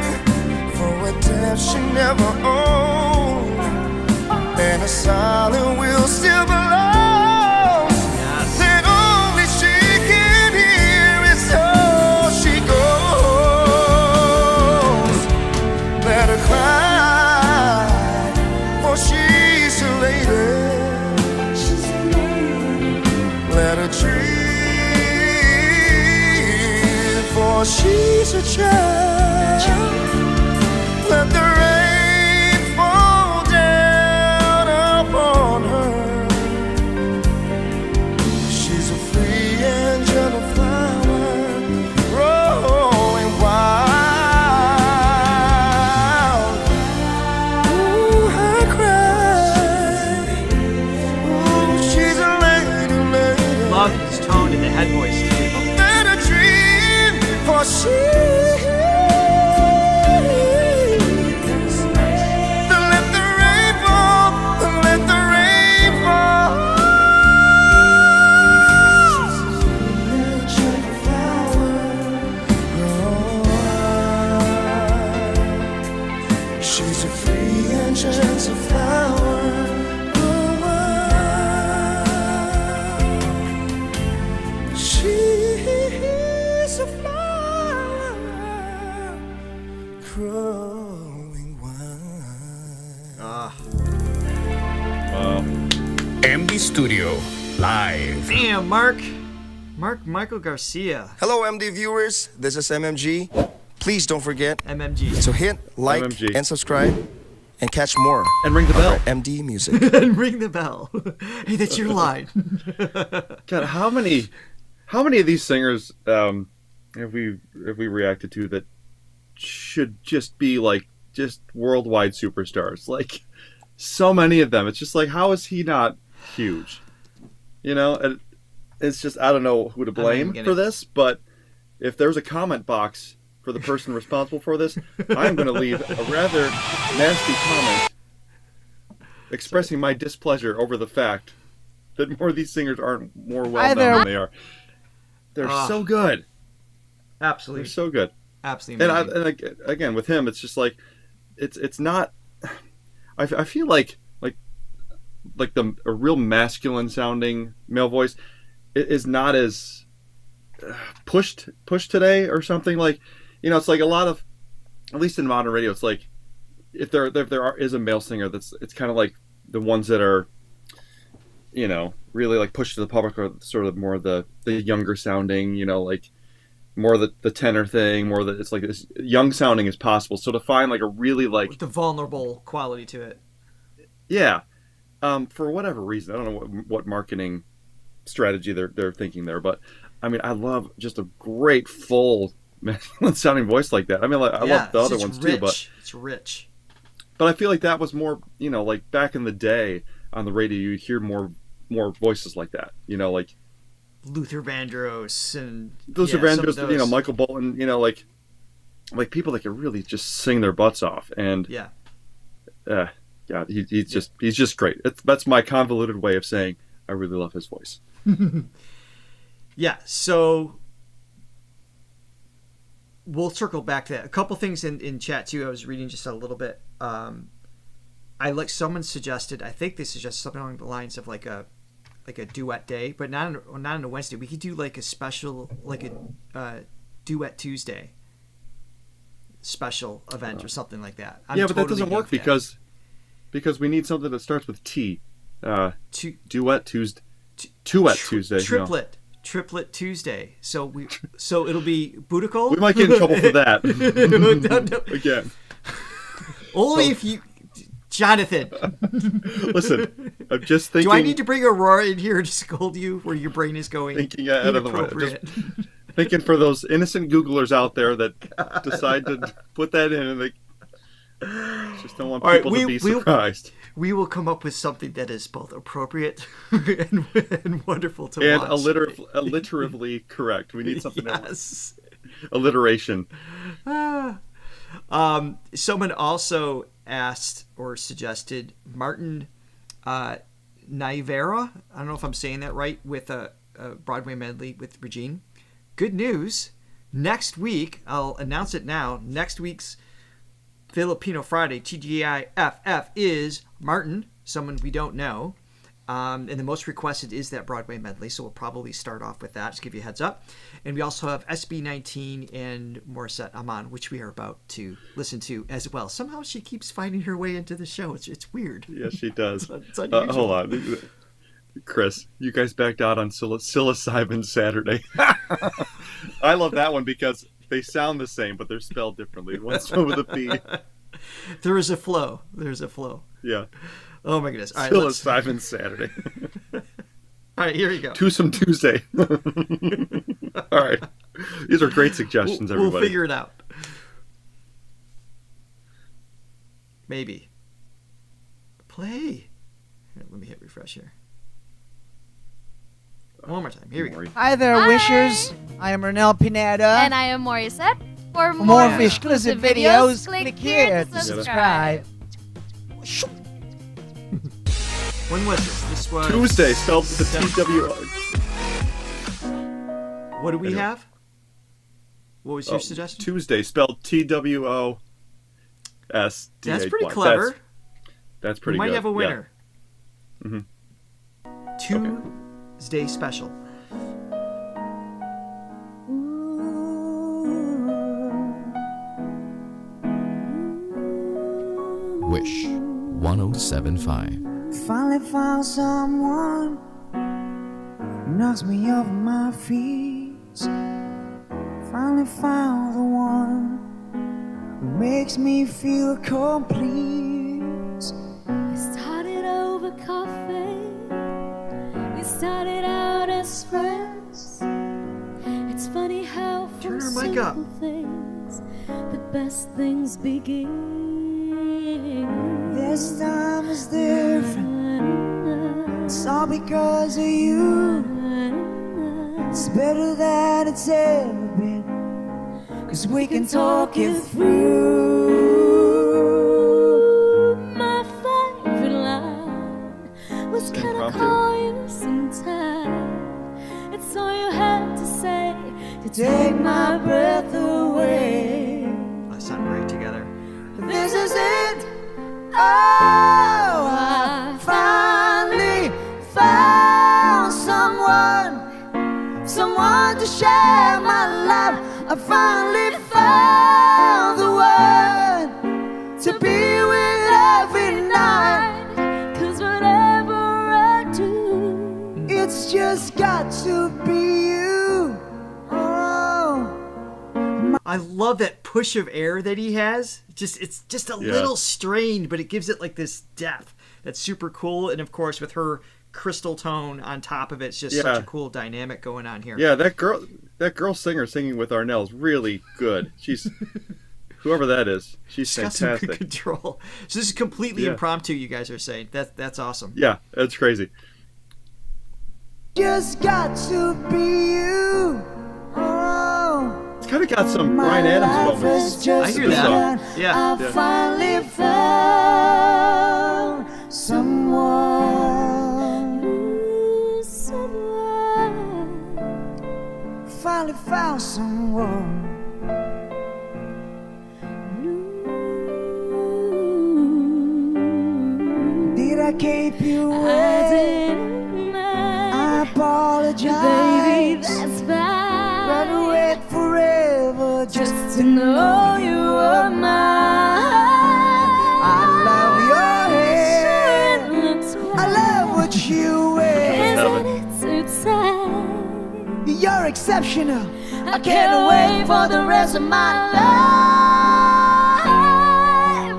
for a death she never owned. And a silent will still belongs. Yes. That only she can hear is how she goes. Let her cry, for she's a lady. Let her dream, for she's a child. Let the rain fall down upon her. She's a free angel, a flower growing wild. Ooh, her cry. Ooh, she's a lady, lady. Love his tone and the head voice too. Let her dream, for she. MD Studio Live. Damn, Mark Michael Garcia. Hello, MD viewers. This is MMG. Please don't forget MMG. to hit like MMG. and subscribe and catch more. And ring the bell. MD music. And ring the bell. Hey, that's your line. God, how many of these singers have we reacted to that should just be like just worldwide superstars? Like so many of them. It's just like, how is he not huge? You know, and it's just, I don't know who to blame for this, but if there's a comment box for the person responsible for this, I'm going to leave a rather nasty comment expressing my displeasure over the fact that more of these singers aren't more well known than they are. They're so good. Absolutely. They're so good. Absolutely amazing. And again, with him, it's just like, it's not, I feel like a real masculine sounding male voice is not as pushed today or something. Like, it's like a lot of, at least in modern radio, it's like if there is a male singer, it's kind of like the ones that are, really like pushed to the public are sort of more the younger sounding, like more the tenor thing, more that it's like as young sounding as possible. So to find like a really like with the vulnerable quality to it. Yeah. For whatever reason, I don't know what marketing strategy they're thinking there, but I mean, I love just a great full masculine sounding voice like that. I mean, I love the other ones rich. too, but it's rich. But I feel like that was more, like back in the day on the radio, you'd hear more voices like that, like Luther Vandross and Michael Bolton, like people that can really just sing their butts off, and he's just great. That's my convoluted way of saying I really love his voice. Yeah, so we'll circle back to that. A couple things in chat too. I was reading just a little bit. Someone suggested, I think they suggested something along the lines of like a duet day, but not on a Wednesday. We could do like a special, like a Duet Tuesday special event or something like that. But that doesn't work because we need something that starts with T. Duet Tuesday. Tuesday. Triplet Tuesday. So it'll be Boudical. We might get in trouble for that. No. Again. Only if you, Jonathan. Listen, I'm just thinking. Do I need to bring Aurora in here to scold you where your brain is going? Thinking ahead of the way. Just thinking for those innocent Googlers out there that decide to put that in and they just don't want people to be surprised. We will come up with something that is both appropriate and wonderful to watch. And alliteratively correct. We need something else. Alliteration. Someone also asked or suggested Martin Naivera. I don't know if I'm saying that right, with a Broadway medley with Regine. Good news. Next week, I'll announce it now, next week's Filipino Friday, TGIFF, is Martin, someone we don't know. And the most requested is that Broadway medley, so we'll probably start off with that, just give you a heads up. And we also have SB19 and Morissette Aman, which we are about to listen to as well. Somehow she keeps finding her way into the show. It's weird. Yes, she does. It's unusual. Hold on. Chris, you guys backed out on psilocybin Saturday. I love that one because they sound the same, but they're spelled differently. One's spelled with a P. There is a flow. Yeah. Oh my goodness. All right, psilocybin Saturday. All right, here we go. Twosome Tuesday. All right. These are great suggestions, everybody. We'll figure it out. Maybe. Play. Here, let me hit refresh here. One more time. Here we go. Hi there, Wishers. I am Arnel Pineda. And I am Morissette. For more exclusive videos, click here to subscribe. When was this? This was Tuesday, spelled with the TWO. What do we have? What was your suggestion? Tuesday, spelled TWOSDHY. That's pretty clever. That's pretty good. We might have a winner. Yeah. Tuesday special. Wish 1075. Finally found someone who knocks me off my feet. Finally found the one who makes me feel complete. We started over coffee. We started out as friends. It's funny how from simple things the best things begin. This time is different. It's all because of you. It's better than it's ever been. 'cause we can talk it through. My favorite line was, can I call you sometime? It's all you had to say to take my breath away. That sound great together. This is it. Oh, I finally found someone to share my life. I finally found the one to be with every night. 'Cause whatever I do, it's just got to be you. Oh, I love that push of air that he has. It's just a little strained, but it gives it like this depth that's super cool. And of course, with her crystal tone on top of it, it's just such a cool dynamic going on here. Yeah, that girl singer singing with Arnel is really good. She's whoever that is. She's got fantastic. some good control. So this is completely impromptu. You guys are saying that's awesome. Yeah, that's crazy. Just got to be you. Oh. It's kind of got some Bryan Adams moments. I hear that. Yeah. I finally found someone. Finally found someone. Did I keep you waiting? I apologize. Baby, that's fine. Rather wait forever just to know you are mine. I love your hair. I love what you wear. Isn't it too tight? You're exceptional. I can't wait for the rest of my life.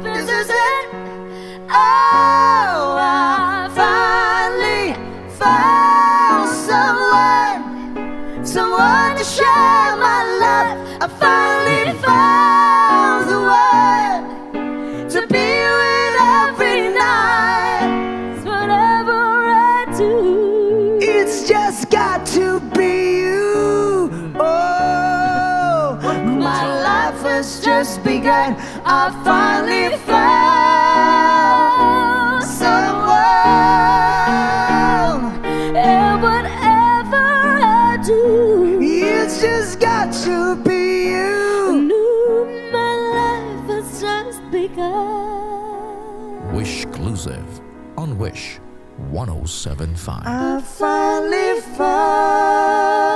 This is it. Oh, I finally found someone to share my life. I finally found the one to be with every night. It's whatever I do, it's just got to be you. Oh, my life has just begun. I finally found someone. And whatever I do, it's just got to be you. My life has just begun. Wish exclusive on Wish 107.5. I finally found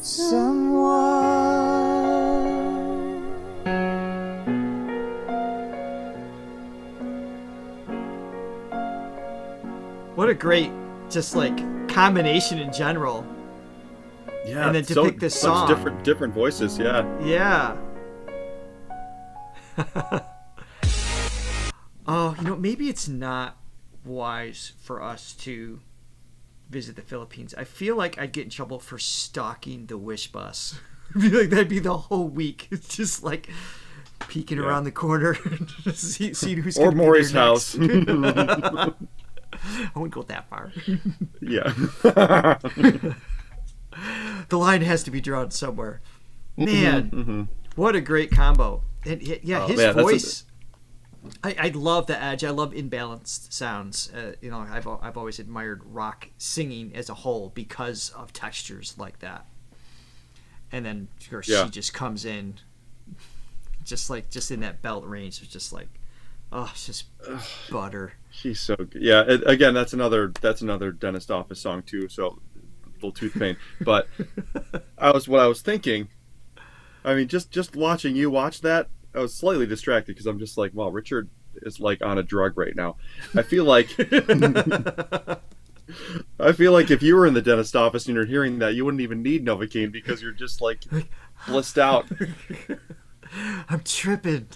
someone. What a great, just like combination in general. Yeah, And then to pick this song. different voices. Yeah. Yeah. Oh, maybe it's not wise for us to visit the Philippines. I feel like I'd get in trouble for stalking the Wish bus. I feel like that'd be the whole week. It's just like peeking around the corner, see who's or gonna Mori's be there house. next. I wouldn't go that far. Yeah. The line has to be drawn somewhere. Man, what a great combo. And his voice. I love the edge. I love imbalanced sounds. I've always admired rock singing as a whole because of textures like that. And then of course she just comes in, just in that belt range. It's just like, it's just butter. She's so good. Yeah. Again, that's another dentist office song too. So little tooth pain. But what I was thinking. I mean, just watching you watch that. I was slightly distracted because I'm just like, wow, Richard is like on a drug right now. I feel like if you were in the dentist office and you're hearing that, you wouldn't even need Novocaine because you're just like blissed out. I'm tripping.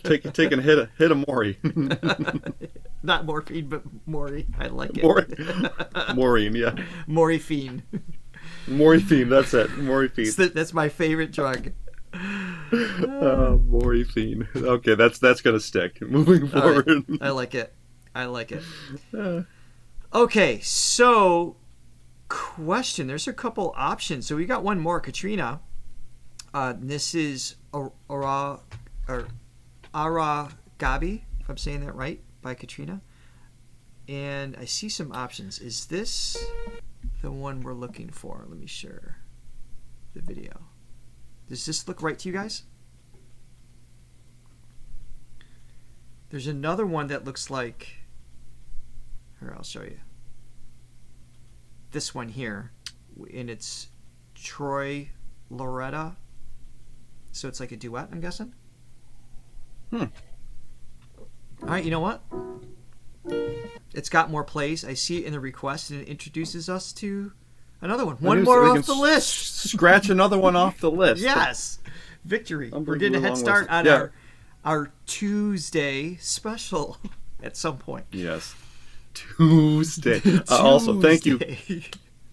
Taking a hit of Mori. Not morphine, but Mori. I like it. Maureen, yeah. Morphine. Morphine, that's it. Morphine. That's my favorite drug. Morphine. Okay, that's gonna stick. Moving forward. Right. I like it. Okay, so question. There's a couple options. So we got one more, Katrina. This is Araw-Gabi, if I'm saying that right, by Katrina. And I see some options. Is this the one we're looking for? Let me share the video. Does this look right to you guys? There's another one that looks like... Here, I'll show you. This one here. And it's Troy Loretta. So it's like a duet, I'm guessing? All right, you know what? It's got more plays. I see it in the request, and it introduces us to another one. One more off the list. Scratch another one off the list. Yes. Victory. We're getting a head start on our Tuesday special at some point. Yes. Tuesday. Also, thank you.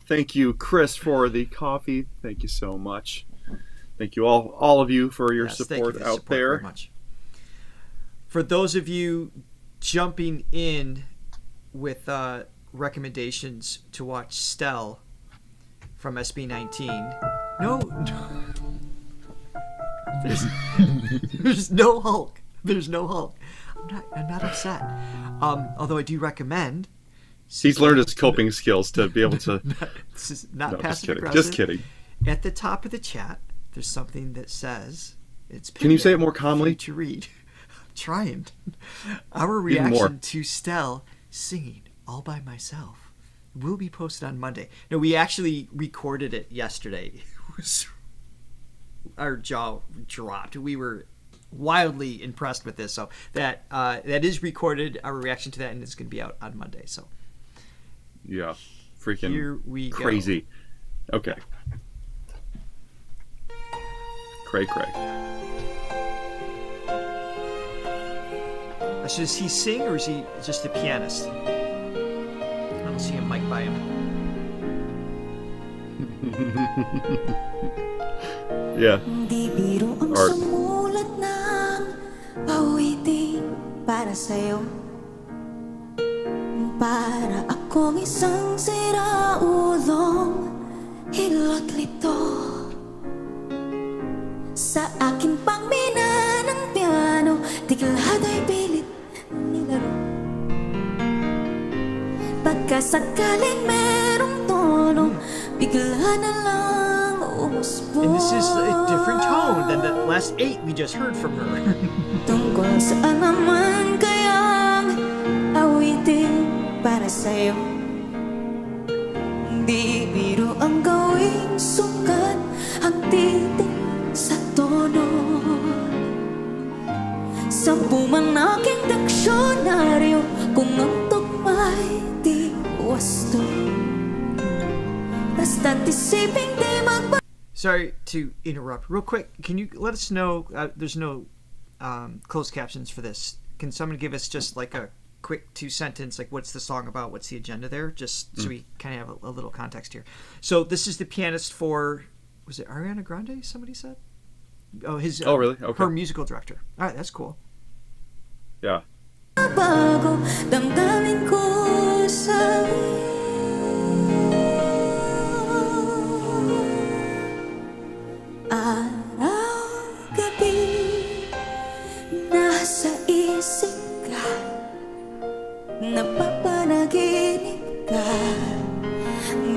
Thank you, Chris, for the coffee. Thank you so much. Thank you all of you for your support out there. Very much. For those of you jumping in with recommendations to watch Stell from SB19, there's no Hulk. There's no Hulk. I'm not upset. Although I do recommend. He's learned his coping skills to be able to. This is not passive aggressive. Just kidding. At the top of the chat, there's something that says it's. Can you say it more calmly? To read. I'm trying. Our reaction to Stell singing all by myself will be posted on Monday. No, we actually recorded it yesterday. Our jaw dropped. We were wildly impressed with this. So that is recorded. Our reaction to that, and it's going to be out on Monday. So yeah, freaking here we crazy. Go. Okay, cray. So does he sing, or is he just a pianist? I don't see a mic by him. Yeah. Di biro ang sumulat ng awitin para sa'yo. Para akong isang siraulong hilot lito. Sa akin pang mina ng piano, tiglado ay pilit nilaro. Pagkasakaling merong tono, bigla na lang umusbong. And this is a different tone than the last 8 we just heard from her. Tungkol saan naman kayang awitin para sa'yo. Di biro ang gawing sukat ang titik sa tono. Sampu man aking diksyonaryo kung ang tugma'y di wasto. Basta't isipin di magbago. Sorry to interrupt. Real quick, can you let us know, there's no closed captions for this. Can someone give us just like a quick 2-sentence, like what's the song about, what's the agenda there? Just so we kind of have a little context here. So this is the pianist for, was it Ariana Grande, somebody said? Oh, his really? Okay. Her musical director. All right, that's cool. Yeah. Bago damdamin ko sa'yo. Araw-gabi nasa isip ka, napapanaginip ka,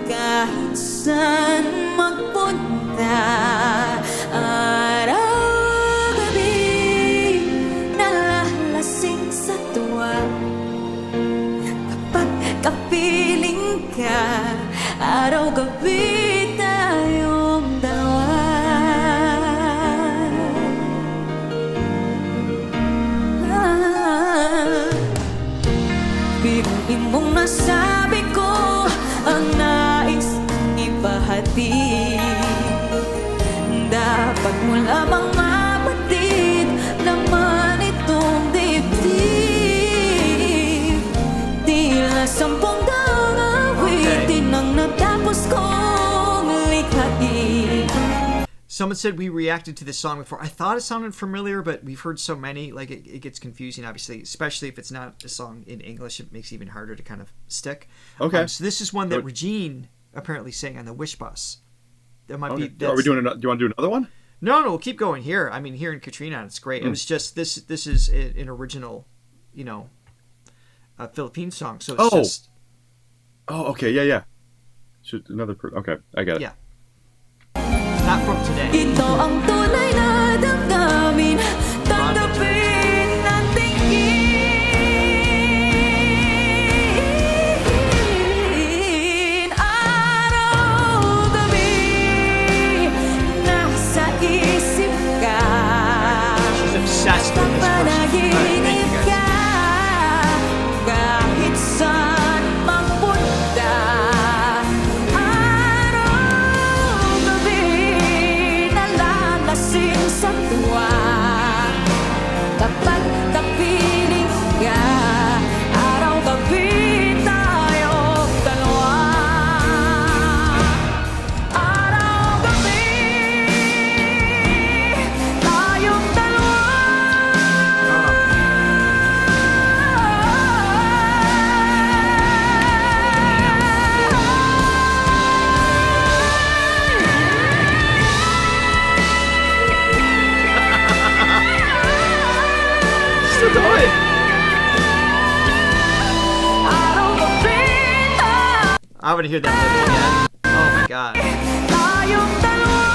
kahit saan magpunta. Araw-gabi nalalasing sa tuwa, kapag kapiling ka, araw-gabi tayong dalawa. Biruin mong nasabi ko ang nais ibahati. Dapat mo lamang mapatid laman itong dibdib. Tila 10 daang awitin ang natapos kong likhain. Someone said we reacted to this song before. I thought it sounded familiar, but we've heard so many, like it gets confusing, obviously, especially if it's not a song in English. It makes it even harder to kind of stick. Okay. So this is one that Regine apparently sang on the Wish Bus. That might be. Are we doing? Do you want to do another one? No, we'll keep going here. I mean, here in Katrina, it's great. It was just this is an original, Philippine song. So it's just. Oh, okay, yeah. Should another okay, I got it. Yeah. Not from today. Ito ang tunay na damdamin. Tanggapin natin araw-gabi. Nasa isip ka. She's obsessed with this person. Panaginip ka. Kahit saan magpunta. Araw-gabi. Nalalasing sa tuwa. Kapag napiling ka. Araw-gabi tayong dalawa. Araw-gabi tayong dalawa. Still going. Araw-gabi I want to hear that again. Oh my god. tayong dalawa.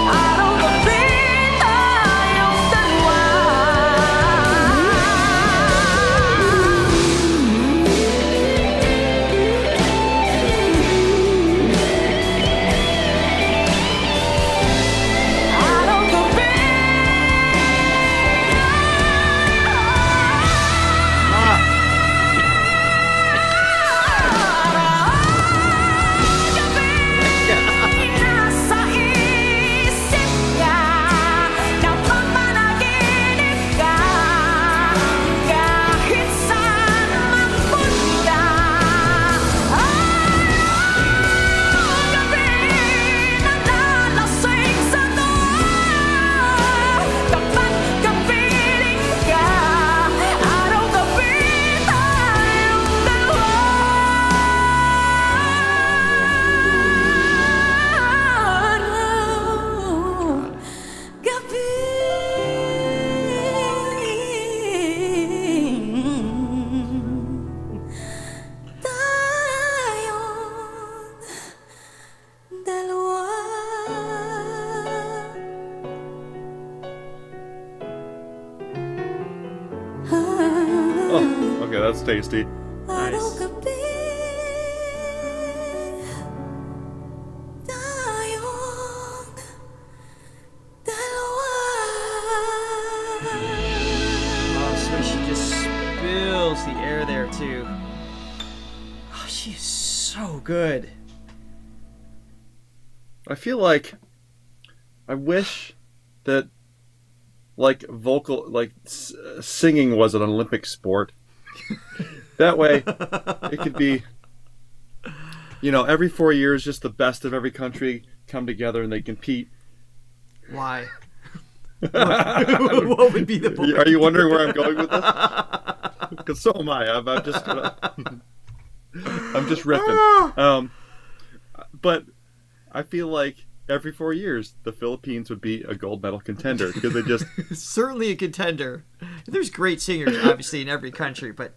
Araw-gabi tayong dalawa. Araw-gabi. Nasa isip ka, napapanaginip ka, kahit saan magpunta. Araw-gabi, nalalasing sa tuwa. Kapag kapiling ka, araw-gabi tayong dalawa. Araw-gabi tayong dalawa. Oh, okay, that's tasty. Araw-gabi tayong dalawa. Oh, so she just spills the air there too. Oh, she is so good. I feel like I wish that singing was an Olympic sport. That way it could be, every 4 years, just the best of every country come together and they compete. Why? What would be the point? Are you wondering where I'm going with this? Because so am I. I'm just ripping. But I feel like every 4 years the Philippines would be a gold medal contender because they just Certainly a contender. There's great singers, obviously, in every country, but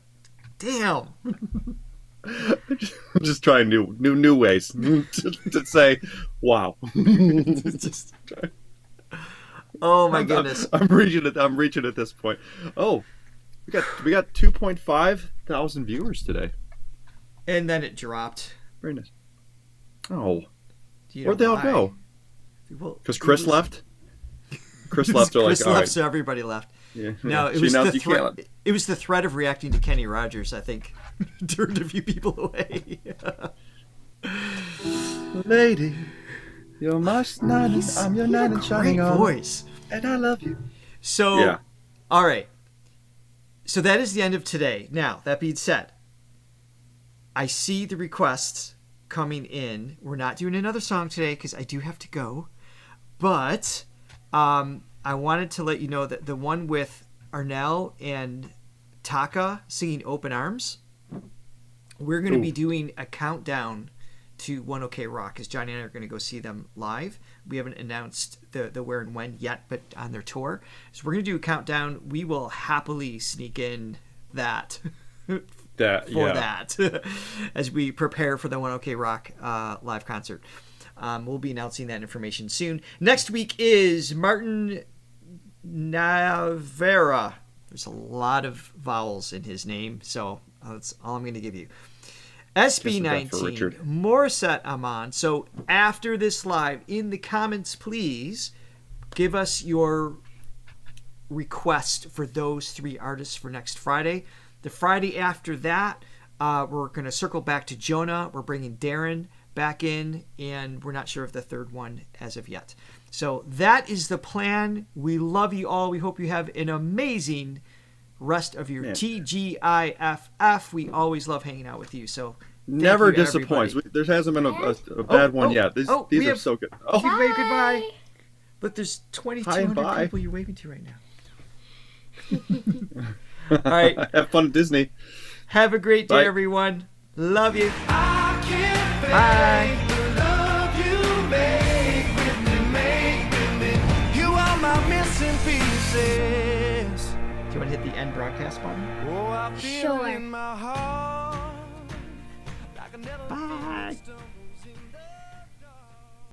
damn. just trying new ways to say, wow. Just, oh my goodness. I'm reaching at this point. Oh, we got 2.5 thousand viewers today. And then it dropped. Very nice. Oh, Do you where'd know they all why? go? Well, Because Chris left. Chris left. They're Chris like, all left, right. so everybody left. Yeah. No, it She was announced the you can't- threat. It was the threat of reacting to Kenny Rogers, I think, turned a few people away. Lady, you're my nine, I'm your nine and shining Great on, voice. and I love you. So, Yeah. all right. So that is the end of today. Now, that being said, I see the requests coming in. We're not doing another song today because I do have to go. But I wanted to let you know that the one with Arnel and Taka singing Open Arms, we're going to be doing a countdown to One OK Rock, because Johnny and I are going to go see them live. We haven't announced the where and when yet, but on their tour. So we're going to do a countdown. We will happily sneak in that as we prepare for the One OK Rock live concert. We'll be announcing that information soon. Next week is Martin Navera. There's a lot of vowels in his name, so that's all I'm going to give you. SB19, Morissette Amon. So after this live, in the comments, please give us your request for those 3 artists for next Friday. The Friday after that, we're going to circle back to Jonah. We're bringing Darren back in, and we're not sure of the third one as of yet. So that is the plan. We love you all. We hope you have an amazing rest of your TGIFF. We always love hanging out with you. So never disappoints. There hasn't been a bad one yet. These are so good. Oh, you wave goodbye. But there's 2,200 people you're waving to right now. All right. Have fun at Disney. Have a great day, everyone. Love you. Bye. Do you want to hit the end broadcast button? Sure. Bye.